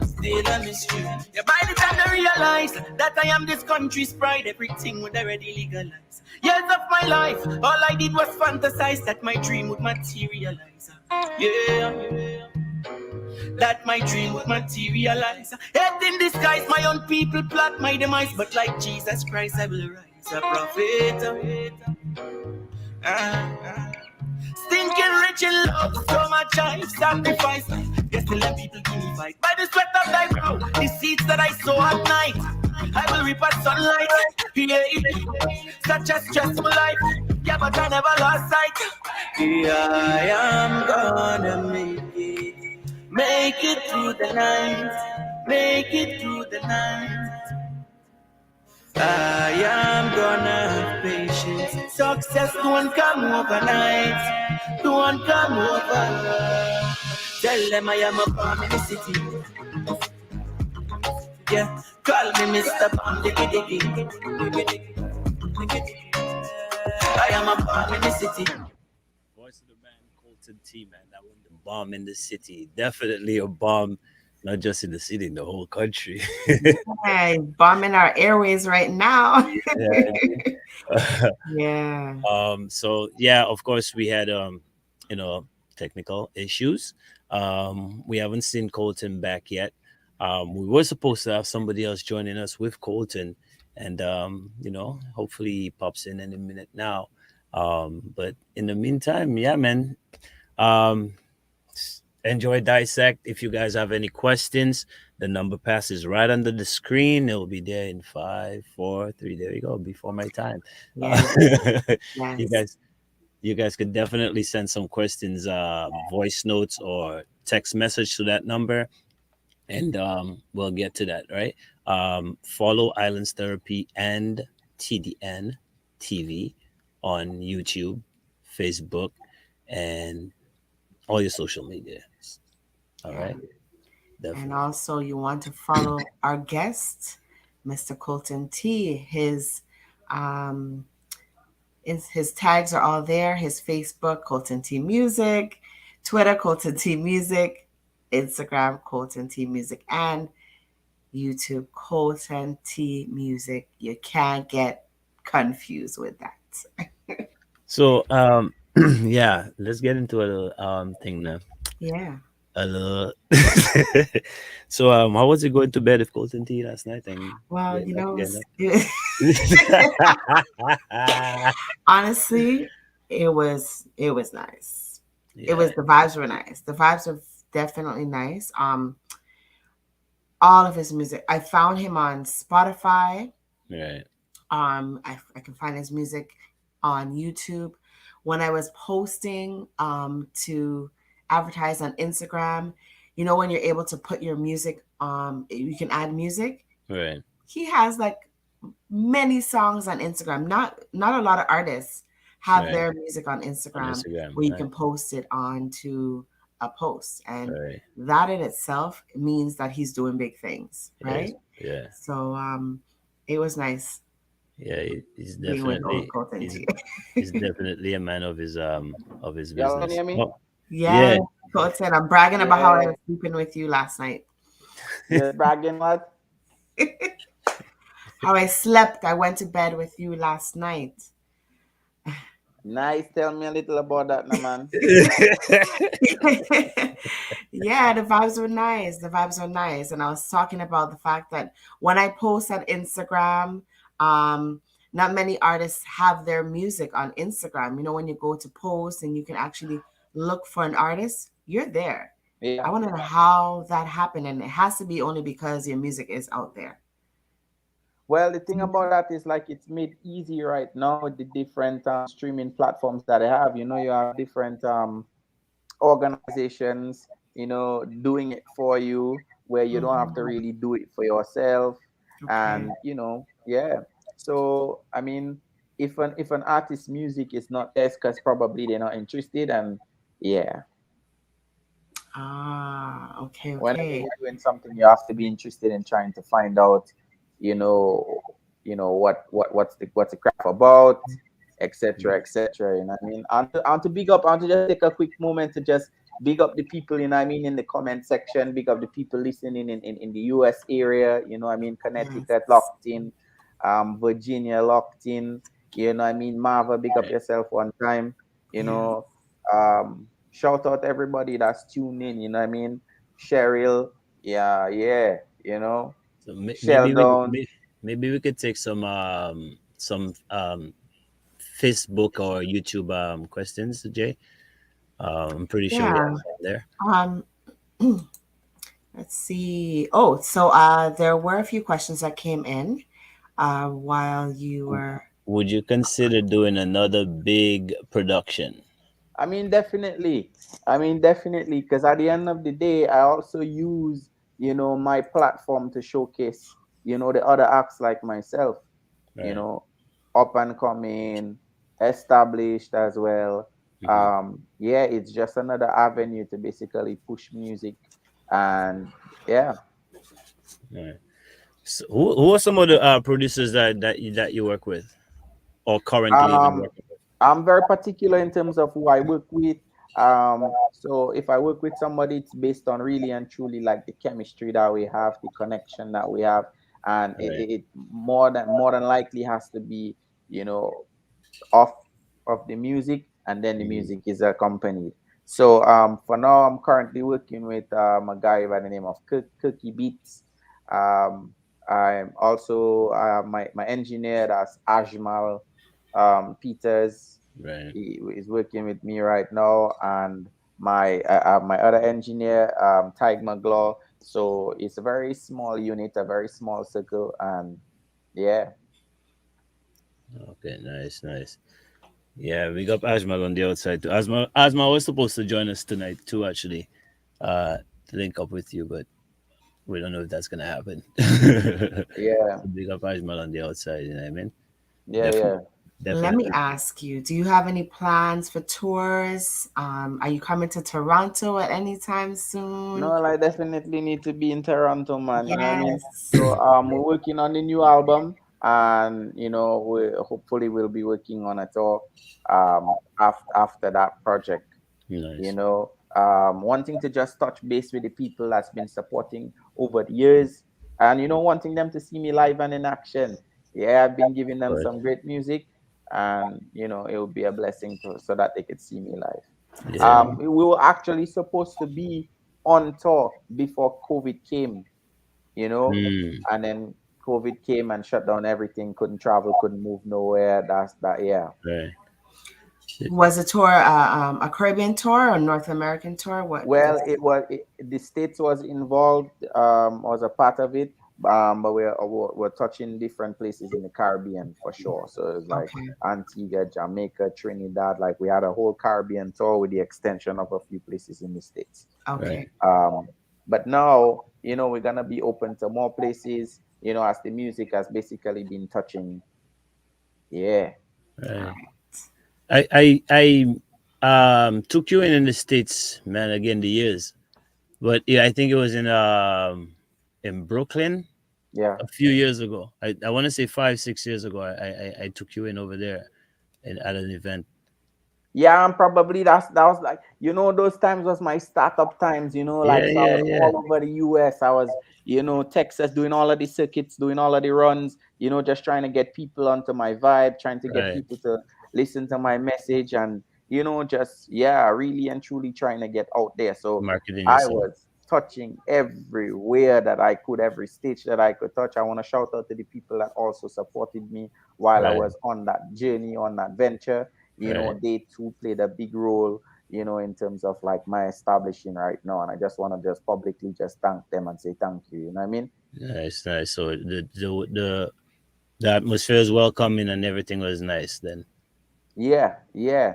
Still a mystery. Yeah, by the time I realize that I am this country's pride, everything would already legalize. Years of my life, all I did was fantasize that my dream would materialize. Yeah, that my dream would materialize. Hate in disguise, my own people plot my demise, but like Jesus Christ, I will rise a prophet. Stinking rich in love, so much I sacrifice. Yes, still let people give me fight. By the sweat of thy brow, the seeds that I sow at night, I will reap at sunlight. Yeah, such a stressful life. Yeah, but I never lost sight. Yeah, I am gonna make it through the night, make it through the night. I am gonna have patience. Success don't come overnight, don't come over. Tell them I am a publicity. Yeah, call me Mr. Bomb Diggy Diggy. I am a publicity. Voice of the man, Colton T, man. That one, the bomb in the city. Definitely a bomb, not just in the city, in the whole country. Yeah, bombing our airways right now. Yeah. Yeah. So yeah, of course we had you know, technical issues. We haven't seen Colton back yet. We were supposed to have somebody else joining us with Colton, and you know, hopefully he pops in any minute now. But in the meantime, yeah, man. Um, Enjoy Dissect. If you guys have any questions, the number passes right under the screen. It will be there in 5, 4, 3. There you go. Before my time. Yes. You Yes. guys, you guys could definitely send some questions, voice notes or text message to that number, and we'll get to that. Right. Follow Islands Therapy and TDN TV on YouTube, Facebook, and all your social media. All Yeah. right. And Definitely. also, you want to follow our guest, Mr. Colton T. Um, his tags are all there. His Facebook, Colton T Music, Twitter, Colton T Music, Instagram, Colton T Music, and YouTube, Colton T Music. You can't get confused with that. So yeah, let's get into a thing now. Yeah. Hello. So how was it going to bed with Colton T last night and Well, getting up, getting up? honestly, it was nice. It Yeah, was the vibes were nice. The vibes were definitely nice. All of his music. I found him on Spotify. right, I can find his music on YouTube. When I was posting to advertise on Instagram, when you're able to put your music, you can add music. right. He has like many songs on Instagram. Not a lot of artists have Right. their music on On Instagram Instagram, where you right, can post it onto a post, and right. that in itself means that he's doing big things, Yes, right? yeah, So it was nice yeah. He's being with definitely Colton he's T. he's definitely a man of his Y'all can business. hear me? Oh, Yeah, yeah. Colton, I'm bragging about how I Yeah. was sleeping with you last night. You're bragging what? How I slept. I went to bed with you last night. Nice. Tell me a little about that, now, man. Yeah, the vibes were nice. The vibes were nice. And I was talking about the fact that when I post on Instagram, um, not many artists have their music on Instagram. When you go to post and you can actually look for an artist, you're there. I Yeah. want to know how that happened. And it has to be only because your music is out there. Well, the thing about that is like it's made easy right now with the different streaming platforms that I have. You have different organizations, doing it for you where you don't have to Mhm. really do it for yourself. Okay. And yeah. So I mean, if an artist's music is not there, because probably they're not interested. And yeah, Ah, okay, whenever okay. you're doing something, you have to be interested in trying to find out, you know, what's the craft about, etc., etc. I mean, and to big up, and to just take a quick moment to just big up the people, I mean, in the comment section, big up the people listening in the US area, I mean, Yes. Connecticut locked in, Virginia locked in, I mean, Marva, big up yourself one time, you Yeah. know, shout out everybody that's tuned in, I mean, Cheryl, yeah, yeah, So Sheldon. maybe we could take some Facebook or YouTube questions, Jay. I'm pretty sure we Yeah. have some there. Um, let's see. Oh, so there were a few questions that came in while you were. Would you consider doing another big production? I mean, definitely, because at the end of the day, I also use, my platform to showcase, the other acts like myself, you Right. know, up and coming, established as well. Hmm. Yeah, it's just another avenue to basically push music, and yeah. Right. So who are some of the producers that you work with or currently even Um, working with? I'm very particular in terms of who I work with. So if I work with somebody, it's based on really and truly like the chemistry that we have, the connection that we have, and it, Right. it it more than likely has to be, you know, off of the music, and then the Mhm. music is accompanied. So for now, I'm currently working with a guy by the name of Cookie Beats. Um, I'm also my engineer, that's Ajmal Peters. Right. He is working with me right now, and my other engineer, Tig McGlaw. So it's a very small unit, a very small circle, and yeah. Okay. Nice. Nice. Yeah, we got Ajmal on the outside too. Asma was supposed to join us tonight too, actually, to link up with you, but we don't know if that's gonna happen. Yeah, So big up Ajmal on the outside, you know what I mean? yeah, yeah. Definitely, Let me definitely. ask you, do you have any plans for tours? Are you coming to Toronto at any time soon? No, I definitely need to be in Toronto, man. You know what I mean? Yes. So we're working on the new album, and we hopefully will be working on a tour after that project. Nice. Wanting to just touch base with the people that's been supporting over the years, and wanting them to see me live and in action. Yeah, I've been giving them But some great music, and it will be a blessing so that they could see me live. yeah, We were actually supposed to be on tour before COVID came, you know, Mm, and then COVID came and shut down everything. Couldn't travel, couldn't move nowhere. That's that. Yeah. right. Was the tour a Caribbean tour or North American tour? What Well, was the states was involved, was a part of it, but we're touching different places in the Caribbean for sure. So it's like okay? Antigua, Jamaica, Trinidad. Like we had a whole Caribbean tour with the extension of a few places in the states. Right. Okay. Um, but now, we're gonna be open to more places. As the music has basically been touching. Yeah. Right. All I took you in the States, man, again the years. But yeah, I think it was in Brooklyn Yeah. a few years ago. I want to say 5, 6 years ago. I took you in over there and at an event. Yeah, and probably that was like, those times was my startup times, Yeah, like so I yeah, was yeah. all over the US. I was, Texas, doing all of the circuits, doing all of the runs, just trying to get people onto my vibe, trying to get Right. people to listen to my message, and just, yeah, really and truly trying to get out there. So Marketing I yourself. was touching everywhere that I could, every stage that I could touch. I want to shout out to the people that also supported me while I Right. was on that journey, on that venture. Right. They too played a big role, in terms of like my establishing right now. And I just want to just publicly just thank them and say thank you. You know what I mean? Nice, nice. So the atmosphere is welcoming and everything was nice then. Yeah, yeah.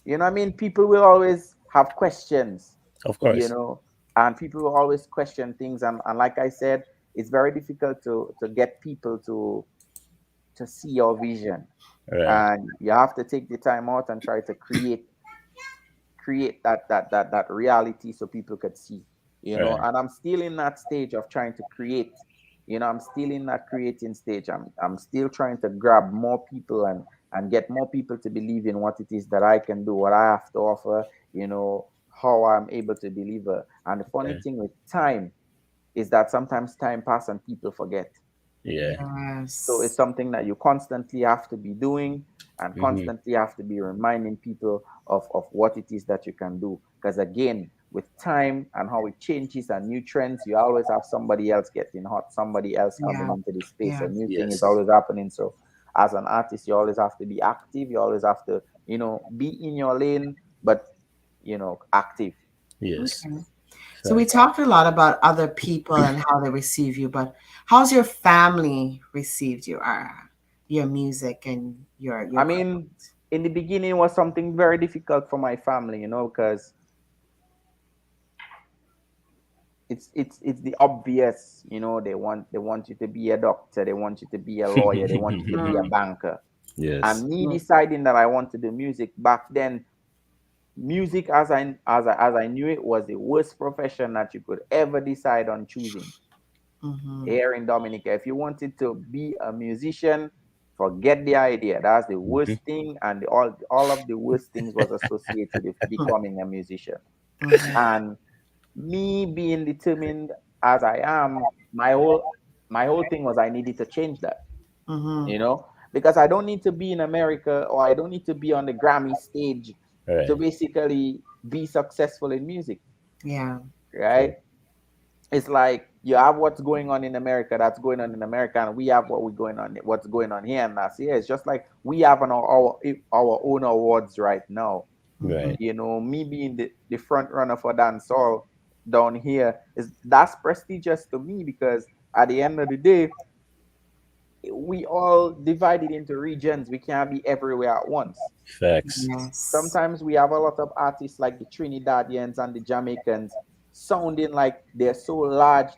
You know what I mean? People will always have questions, Of you course. know, and people will always question things. And like I said, it's very difficult to get people to see your vision. Right. And you have to take the time out and try to create that reality so people could see, Right. and I'm still in that stage of trying to create. I'm still in that creating stage. I'm still trying to grab more people and get more people to believe in what it is that I can do, what I have to offer, how I'm able to deliver. And the funny Right. thing with time is that sometimes time passes and people forget. Yeah. So it's Yes. something that you constantly have to be doing and Mm-hmm. constantly have to be reminding people of what it is that you can do. Because again, with time and how it changes and new trends, you always have somebody else getting hot, somebody else coming Yeah. into the space. A Yeah. new thing is Yes. always happening. So as an artist, you always have to be active. You always have to, be in your lane, but active. Yes. Okay. So we Facts. talked a lot about other people and how they receive you, but how's your family received your music and your I mean, craft? in the beginning, it was something very difficult for my family, because it's the obvious. They want you to be a doctor, they want you to be a lawyer, they want you to be a Mm, banker. Yes. And me mm, deciding that I want to do music back then, music as I knew it was the worst profession that you could ever decide on choosing mhm. here in Dominica. If you wanted to be a musician, forget the idea. That's the Mm-hmm. worst thing, and all of the worst things was associated with becoming a musician. Mhm. And me being determined as I am, my whole thing was I needed to change that, Mhm. because I don't need to be in America, or I don't need to be on the Grammy stage to Right. basically be successful in music, Yeah. right? True. It's like you have what's going on in America, that's going on in America, and we have what's going on here, and that's here. It's just like we have our own awards right now. Mhm. Right. Me being the front runner for dancehall down here, that's prestigious to me, because at the end of the day, we all divided into regions. We can't be everywhere at once. Facts. Yes. Sometimes we have a lot of artists like the Trinidadians and the Jamaicans sounding like they're so large,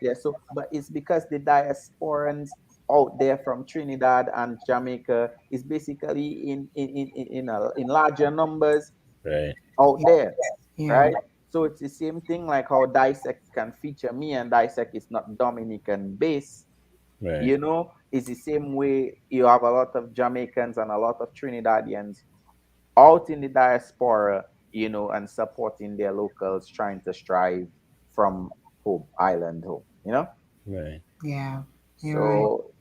but it's because the diasporans out there from Trinidad and Jamaica is basically in larger numbers Right. out Yeah. there, Yeah. right? So it's the same thing like how Dissect can feature me, and Dissect is not Dominican based. Right. It's the same way you have a lot of Jamaicans and a lot of Trinidadians out in the diaspora, and supporting their locals, trying to strive from home, island home. Right. Yeah. You're right. So,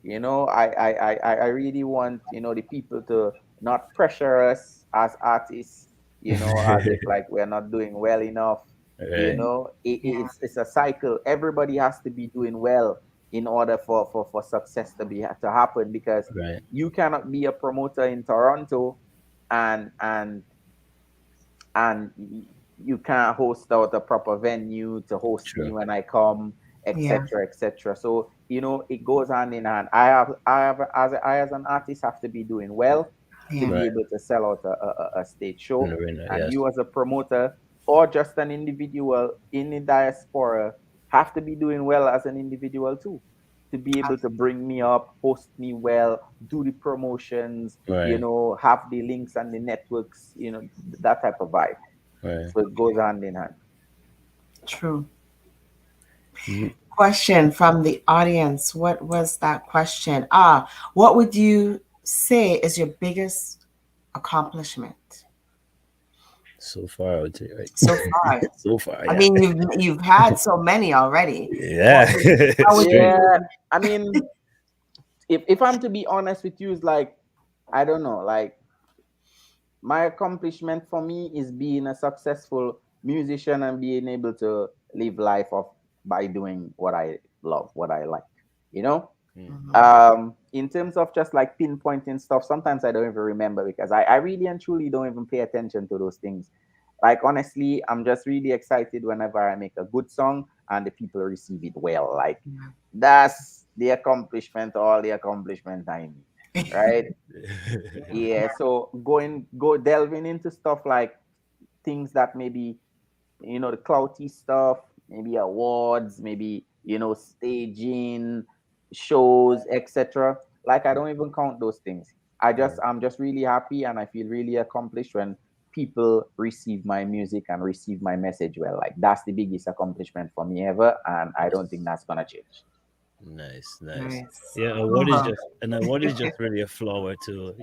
I really want, the people to not pressure us as artists, as if like we're not doing well enough. You Right. know, Yeah. it's a cycle. Everybody has to be doing well in order for success to happen, because Right. you cannot be a promoter in Toronto and you can't host out a proper venue to host me True. when I come, Yeah. etc., etc. So you know, it goes hand in hand. I as an artist have to be doing well to Yeah. be Right. able to sell out a stage In show, the arena. and Yes. you as a promoter or just an individual in the diaspora have to be doing well as an individual too, to be able to bring me up, host me well, do the promotions, Right. have the links and the networks, that type of vibe. Right. So it goes hand in hand. True. Ye- Question from the audience. What was that question? What would you say is your biggest accomplishment So far, I would say, right. so far? So far, I yeah. mean, you've had so many already. Yeah. How would Straight. Yeah, you? I mean, if I'm to be honest with you, it's like, I don't know, like, my accomplishment for me is being a successful musician and being able to live life of by doing what I love, what I like, you know. Mm. Mhm. In terms of just like pinpointing stuff, sometimes I don't even remember, because I really and truly don't even pay attention to those things. Like, honestly, I'm just really excited whenever I make a good song and the people receive it well. Like, that's the accomplishment, all the accomplishment I need, right? Yeah. So delving into stuff like things that maybe, the clouty stuff, maybe awards, maybe, staging, shows, etc. Like, I don't even count those things. Right. I'm just really happy and I feel really accomplished when people receive my music and receive my message well. Like, that's the biggest accomplishment for me ever, and I don't think that's gonna change. Nice, nice. Nice. Yeah, Uh-huh. award is just really a flower to,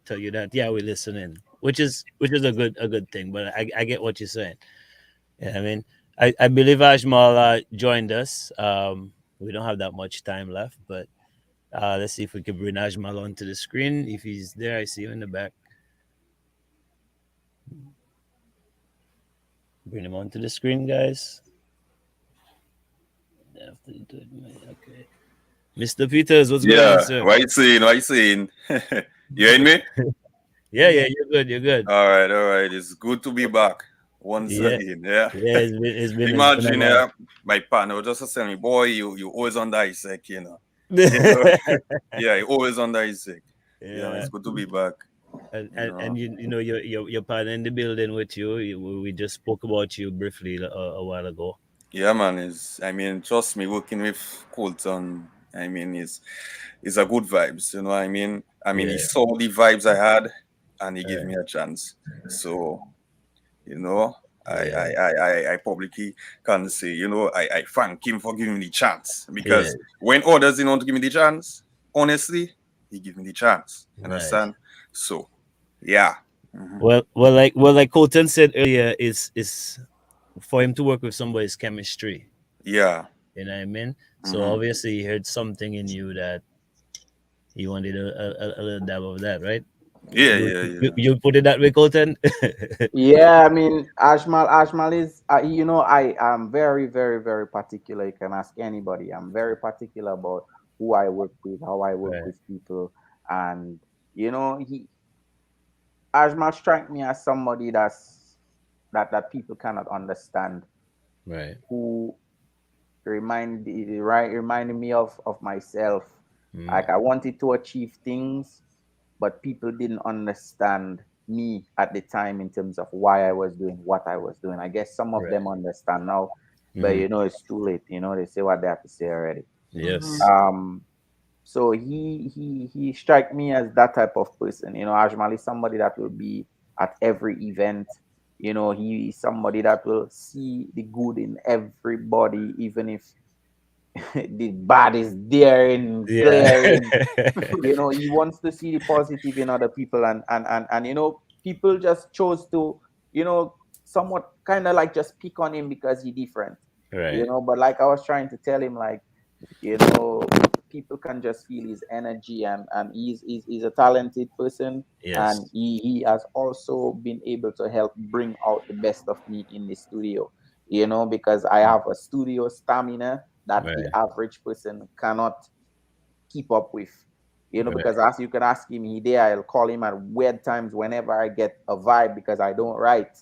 tell you that, yeah, we're listening, which is a good thing. But I get what you're saying. Yeah, I mean, I believe Ajmal joined us. We don't have that much time left, but let's see if we can bring Ajmal onto the screen. If he's there, I see you in the back. Bring him onto the screen, guys. After you do it, okay. Mr. Peters, what's going on, Yeah, sir? what you saying? What you saying? You hearing me? Yeah, yeah, you're good. You're good. All right. It's good to be back once Yeah, again. Yeah. yeah. It's been a Imagine, while. yeah, my partner was just telling me, boy, you always on Dissect, you know. You know, yeah, you always on Dissect. Yeah, Yeah, it's good to be back. You and know. your partner in the building with you. We just spoke about you briefly a while ago. Yeah, man. I mean, trust me, working with Colton, I mean, is a good vibes. You know what I mean? I mean, he Yeah, saw the vibes I had, and he gave right. me a chance. So you know, Yeah, I publicly can say, I thank him for giving me the chance, yeah. because when others didn't want to give me the chance, honestly, he gave me the chance. Nice. Understand? So, yeah. Mhm. Well, like Colton said earlier, is for him to work with somebody's chemistry. Yeah. You know what I mean? So hmm obviously, he heard something in you that he wanted a little dab of that, right? Yeah, You, yeah, you yeah. you put it that way, Colton. Yeah, I mean, Ashmal is, I am very, very, very particular. You can ask anybody. I'm very particular about who I work with, how I work Right, with people, and Ashmal strike me as somebody that people cannot understand, right. who reminded me of myself. Mm, Like, I wanted to achieve things, but people didn't understand me at the time in terms of why I was doing what I was doing. I guess some of them right. understand now, but hmm it's too late. They say what they have to say already. Mhm. Yes. Um, so he strike me as that type of person. Ajmal is somebody that will be at every event. He is somebody that will see the good in everybody, even if the bad is there in Yeah. glaring. He wants to see the positive in other people, and people just chose to, somewhat kind of like just pick on him because he's different. Right. But like I was trying to tell him, like, you know people can just feel his energy, and he's a talented person, Yes. and he has also been able to help bring out the best of me in the studio. you know, because I have a studio stamina that the Right. average person cannot keep up with. You know, Right. because as you can ask him, he there, I'll call him at weird times whenever I get a vibe because I don't write.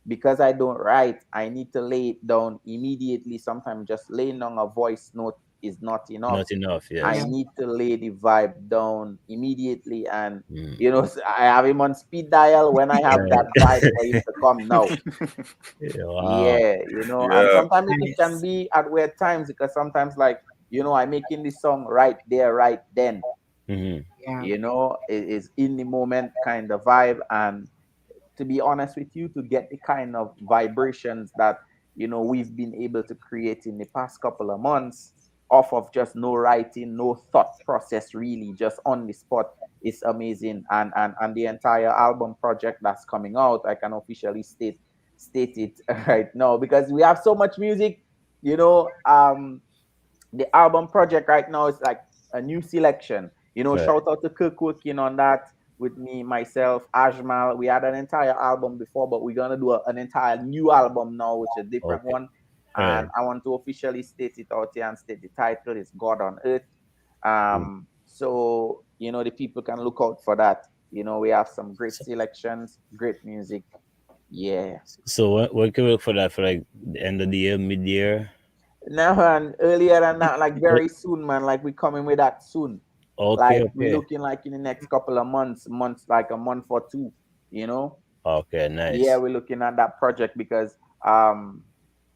Because I don't write, I need to lay it down immediately. Sometimes just laying down a voice note is not enough. Not enough. I Yeah. Yes. need to lay the vibe down immediately. And, Mm. you know, I have him on speed dial when I have that vibe Right. for him to come now. Yeah, wow. Yeah, you know, and Yeah. sometimes it can Nice. be at weird times because sometimes, like, you know, I'm making this song right there, right then, Mhm. Yeah. you know, it is in the moment kind of vibe. And to be honest with you, to get the kind of vibrations that, you know, we've been able to create in the past couple of months off of just no writing, no thought process, really just on the spot, is amazing. And the entire album project that's coming out, I can officially state it right now because we have so much music, you know. The album project right now is like a new selection. You know, Right. shout out to Kirk working on that with me, myself, Ajmal. We had an entire album before, but we're gonna do an entire new album now, which is a different Okay. one. Right. And I want to officially state it out here and state the title is God on Earth. Mm. So you know the people can look out for that. You know, we have some great So, selections, great music. Yeah. so what can we look for that for like the end of the year, mid year? Now and earlier than that, like very soon, man. Like we coming with that soon. Okay. Like we're Okay. looking like in the next couple of months, like a month or two, you know. Okay. Yeah, Nice. we're looking at that project because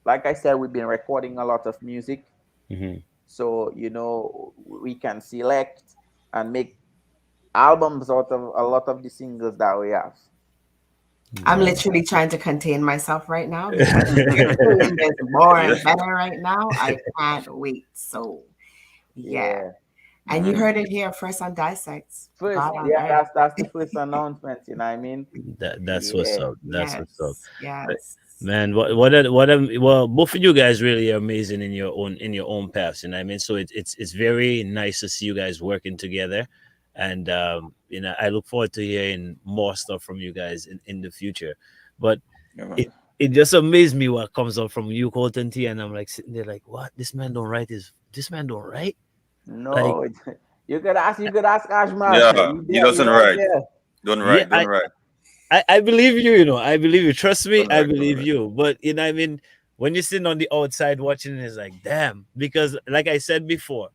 like I said, we've been recording a lot of music. Hmm. So, you know, we can select and make albums out of a lot of the singles that we have. I'm Nice. literally trying to contain myself right now because everything gets more Yeah. and better right now. I can't wait. So, yeah. Yeah. And you Mm. heard it here first on Dissect. First, God on yeah, earth. that's the first announcement, you know what I mean? That's what's Yeah. up. That's what's up. Yes. Yes. Man, well, both of you guys really are amazing in your own paths, and I mean, so it's very nice to see you guys working together, and I look forward to hearing more stuff from you guys in the future. But Yeah, man. it just amazed me what comes out from you, Colton T, and I'm like sitting there like, what? This man don't write? Like, No, you could ask Ashmal. Yeah. He He there, he doesn't right write. there. Don't yeah, write. Don't write. I believe you, I believe you. Trust me, Don't I write. Don't believe write. you. But I mean, when you're sitting on the outside watching, it's like, damn. Because like I said before,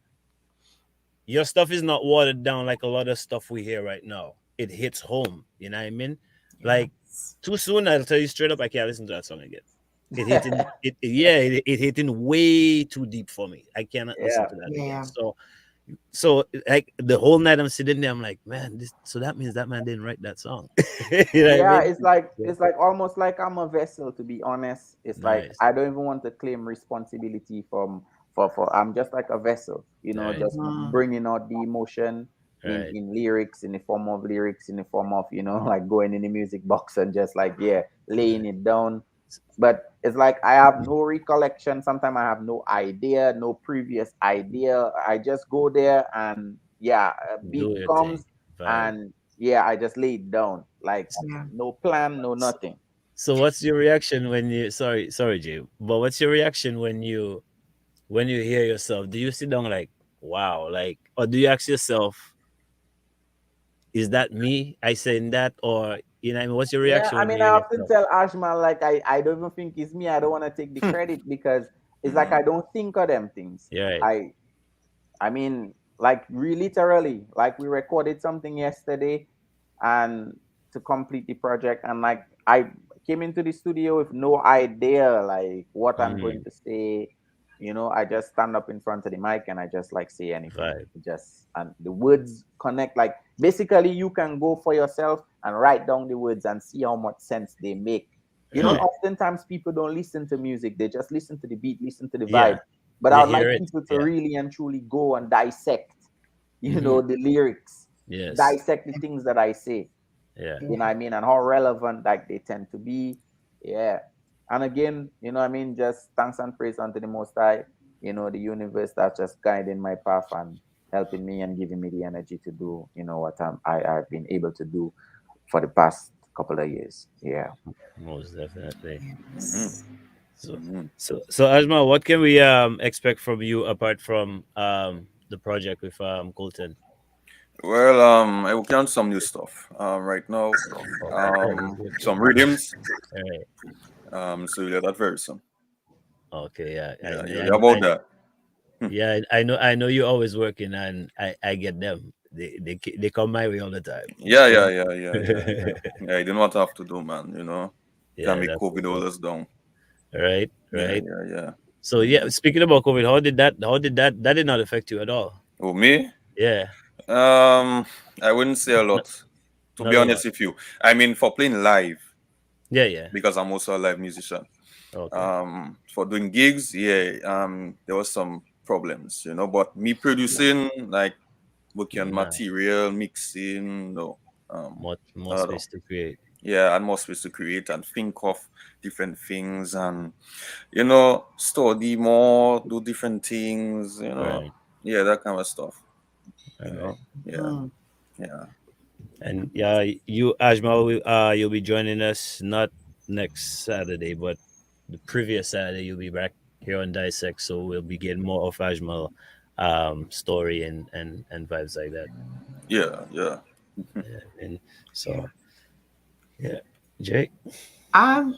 your stuff is not watered down like a lot of stuff we hear right now. It hits home. You know what I mean? Like Yes. too soon, I'll tell you straight up, I can't listen to that song again. It hitting way too deep for me. I cannot listen Yeah. to that again. Yeah. So like the whole night I'm sitting there, I'm like, man, so that means that man didn't write that song. You know what I Yeah, mean? it's like almost like I'm a vessel, to be honest. It's like Nice. I don't even want to claim responsibility for I'm just like a vessel, you know, Right. just Mhm. bringing out the emotion in Right. in lyrics, in the form of lyrics, in the form of, you know, like going in the music box and just like, yeah, laying it down. But it's like I have no recollection. Sometimes I have no idea, no previous idea. I just go there and yeah, a beat Do your thing. comes Vibe. and yeah, I just lay it down. Like Yeah. no plan, no S- nothing. So what's your reaction when you sorry Jay, but what's your reaction when you hear yourself? Do you sit down like, wow, like, or do you ask yourself, is that me? I saying that, or I mean, what's your Yeah, reaction I when you mean, I hear often yourself? tell Ashman like I don't even think it's me. I don't want to take the credit because it's like Mm. I don't think of them things. Yeah, right. I mean, like literally, like we recorded something yesterday, and to complete the project, and like I came into the studio with no idea like what I'm going Mm, to say. You know, I just stand up in front of the mic and I just like say anything. vibe. Just and the words connect. Like basically, you can go for yourself and write down the words and see how much sense they make. You know, Right. oftentimes people don't listen to music; they just listen to the beat, listen to the Yeah. vibe. But I They would like hear it. people to Yeah. really and truly go and dissect, Hmm. the lyrics, Yes. dissect the things that I say, Yeah. you know Yeah. what I mean, and how relevant like they tend to be. Yeah. And again, you know what I mean, just thanks and praise unto the Most High, the universe that's just guiding my path and helping me and giving me the energy to do, what I've been able to do for the past couple of years. Yeah. Most definitely. Mm. Yes. So, Mhm. so Ajma, what can we expect from you apart from the project with Colton? Well, I working on some new stuff right now. Okay, good, good, good. Some rhythms. All right. So you'll get that very soon. Okay, yeah, Yeah, you'll hear about that. yeah, I know you're always working, and I get them. They come my way all the time. Yeah, So, yeah, yeah, yeah, yeah, yeah. Yeah, you do not have to do, man. You know, can yeah, make that's COVID what's hold up. us down. Right, Yeah, right. yeah, yeah. So yeah, speaking about COVID, how did that did not affect you at all? Oh, me? Yeah, I wouldn't say a not, lot, to not be a lot. honest with you. I mean, for playing live, Yeah, yeah. because I'm also a live musician. Okay. For doing gigs, yeah, there was some problems, but me producing, like working on Nah, material, mixing, no, more none at all. space to create. Yeah, and more space to create and think of different things and, study more, do different things, Right, yeah, that kind of stuff, right. yeah, Mm. yeah. And yeah, you Ajmal, you'll be joining us not next Saturday, but the previous Saturday. You'll be back here on Dissect, so we'll be getting more of Ajmal story and vibes like that. Yeah, yeah. Yeah, and Yeah. so yeah, Jake. Um,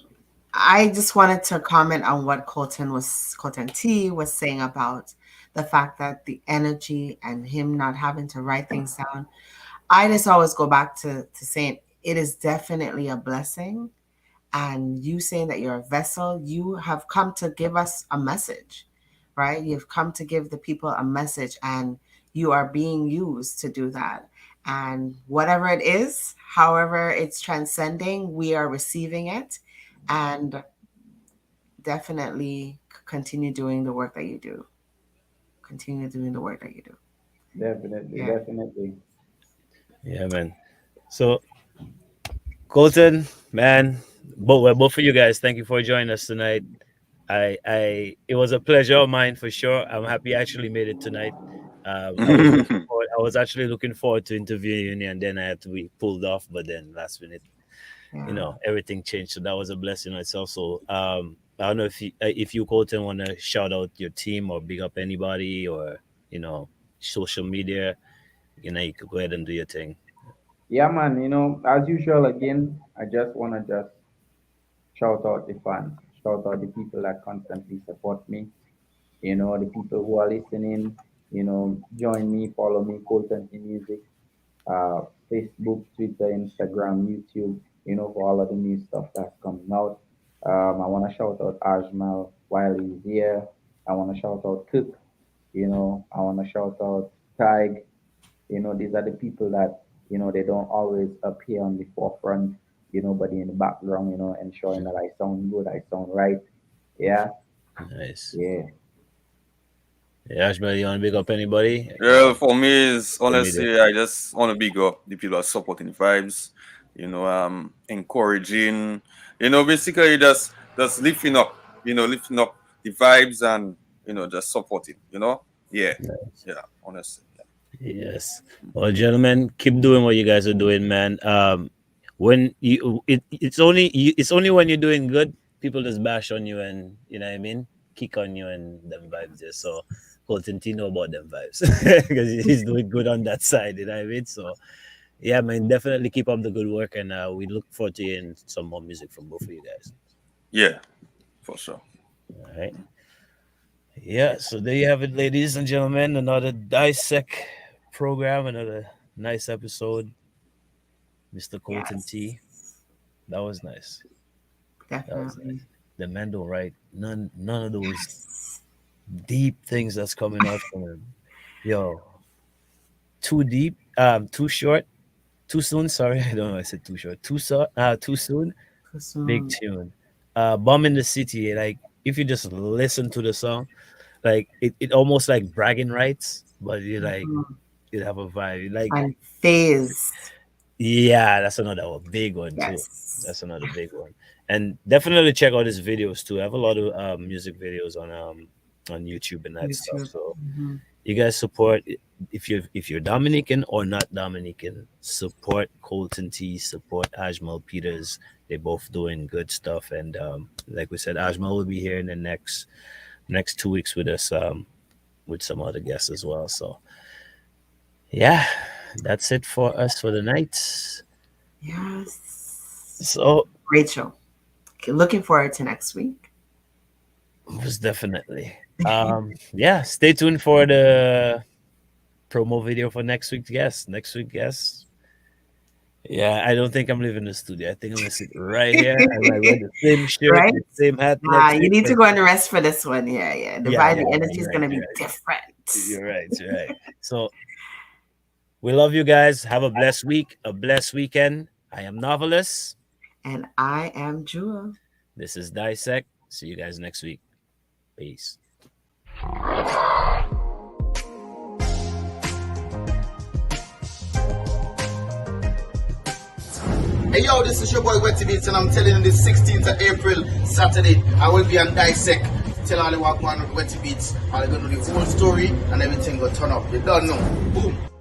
I just wanted to comment on what Colton T was saying about the fact that the energy and him not having to write things down. I just always go back to saying it is definitely a blessing. And you saying that you're a vessel, you have come to give us a message, right? You've come to give the people a message, and you are being used to do that. And whatever it is, however it's transcending, we are receiving it. And definitely continue doing the work that you do. Continue doing the work that you do. Definitely, Yeah. definitely. Yeah, man. So Colton, man, both of you guys, thank you for joining us tonight. It was a pleasure of mine for sure. I'm happy I actually made it tonight. I was actually looking forward to interviewing you, and then I had to be pulled off. But then last minute, Yeah. everything changed, so that was a blessing in itself. So I don't know if you Colton want to shout out your team or big up anybody or social media. You could go ahead and do your thing. Yeah, man. As usual, again, I just wanna just shout out the fans, shout out the people that constantly support me. The people who are listening. Join me, follow me, Colton T Music, Facebook, Twitter, Instagram, YouTube. For all of the new stuff that's coming out. I want to shout out Ajmal while he's here. I want to shout out Cook. I want to shout out Tig. These are the people that, they don't always appear on the forefront, but in the background, ensuring that I sound good, I sound right. Yeah, Nice. yeah. Yeah, Ashman, you want to big up anybody? Well, for me, is Social media. honestly, I just want to big up the people that are supporting the vibes, encouraging, basically just lifting up, lifting up the vibes and, just supporting, yeah, Nice. yeah, honestly. Yes. Well, gentlemen, keep doing what you guys are doing, man. When it's only when you're doing good, people just bash on you and you know what I mean, kick on you and them vibes there. So Colton T know about them vibes because he's doing good on that side. You know what I mean? So yeah, man, definitely keep up the good work, and we look forward to hearing some more music from both of you guys. Yeah, for sure. All right. Yeah, so there you have it, ladies and gentlemen. Another Dissect program, another nice episode. Mr. Colton T. Yes. That was nice. That was Definitely. nice. The man don't write none of those Yes. deep things that's coming out from him. Yo, too deep, too short, too soon. Sorry, I don't know. I said too short, too soon. Too Big soon. tune. Bomb in the City. Like if you just listen to the song, like it almost like bragging rights, but you like Mhm. you have a vibe. Like And phase. yeah, that's another one, big one too. Yes. That's another big one. And definitely check out his videos too. I have a lot of music videos on YouTube and that stuff. YouTube. So Mhm. you guys support, if you're Dominican or not Dominican, support Colton T, support Ajmal Peters. They're both doing good stuff, and like we said, Ajmal will be here in the next 2 weeks with us, with some other guests as well. So yeah, that's it for us for the night. Yes. So Great show. Okay, looking forward to next week. most definitely. Yeah, stay tuned for the promo video for next week's guest. Yeah, I don't think I'm leaving the studio. I think I'm gonna sit right here. I might wear the same shirt, Right? the same hat. You need to go and rest for this one. Yeah. The vibe, the energy is gonna be different. You're right. So we love you guys. Have a blessed week, a blessed weekend. I am Novelist. And I am Jewel. This is Dissect. See you guys next week. Peace. Hey yo, this is your boy Wetty Beats, and I'm telling you this 16th of April, Saturday, I will be on Dissect. Tell all the walk on with Wetty Beats. I'm gonna do the whole story and everything will turn up. You don't know. Boom.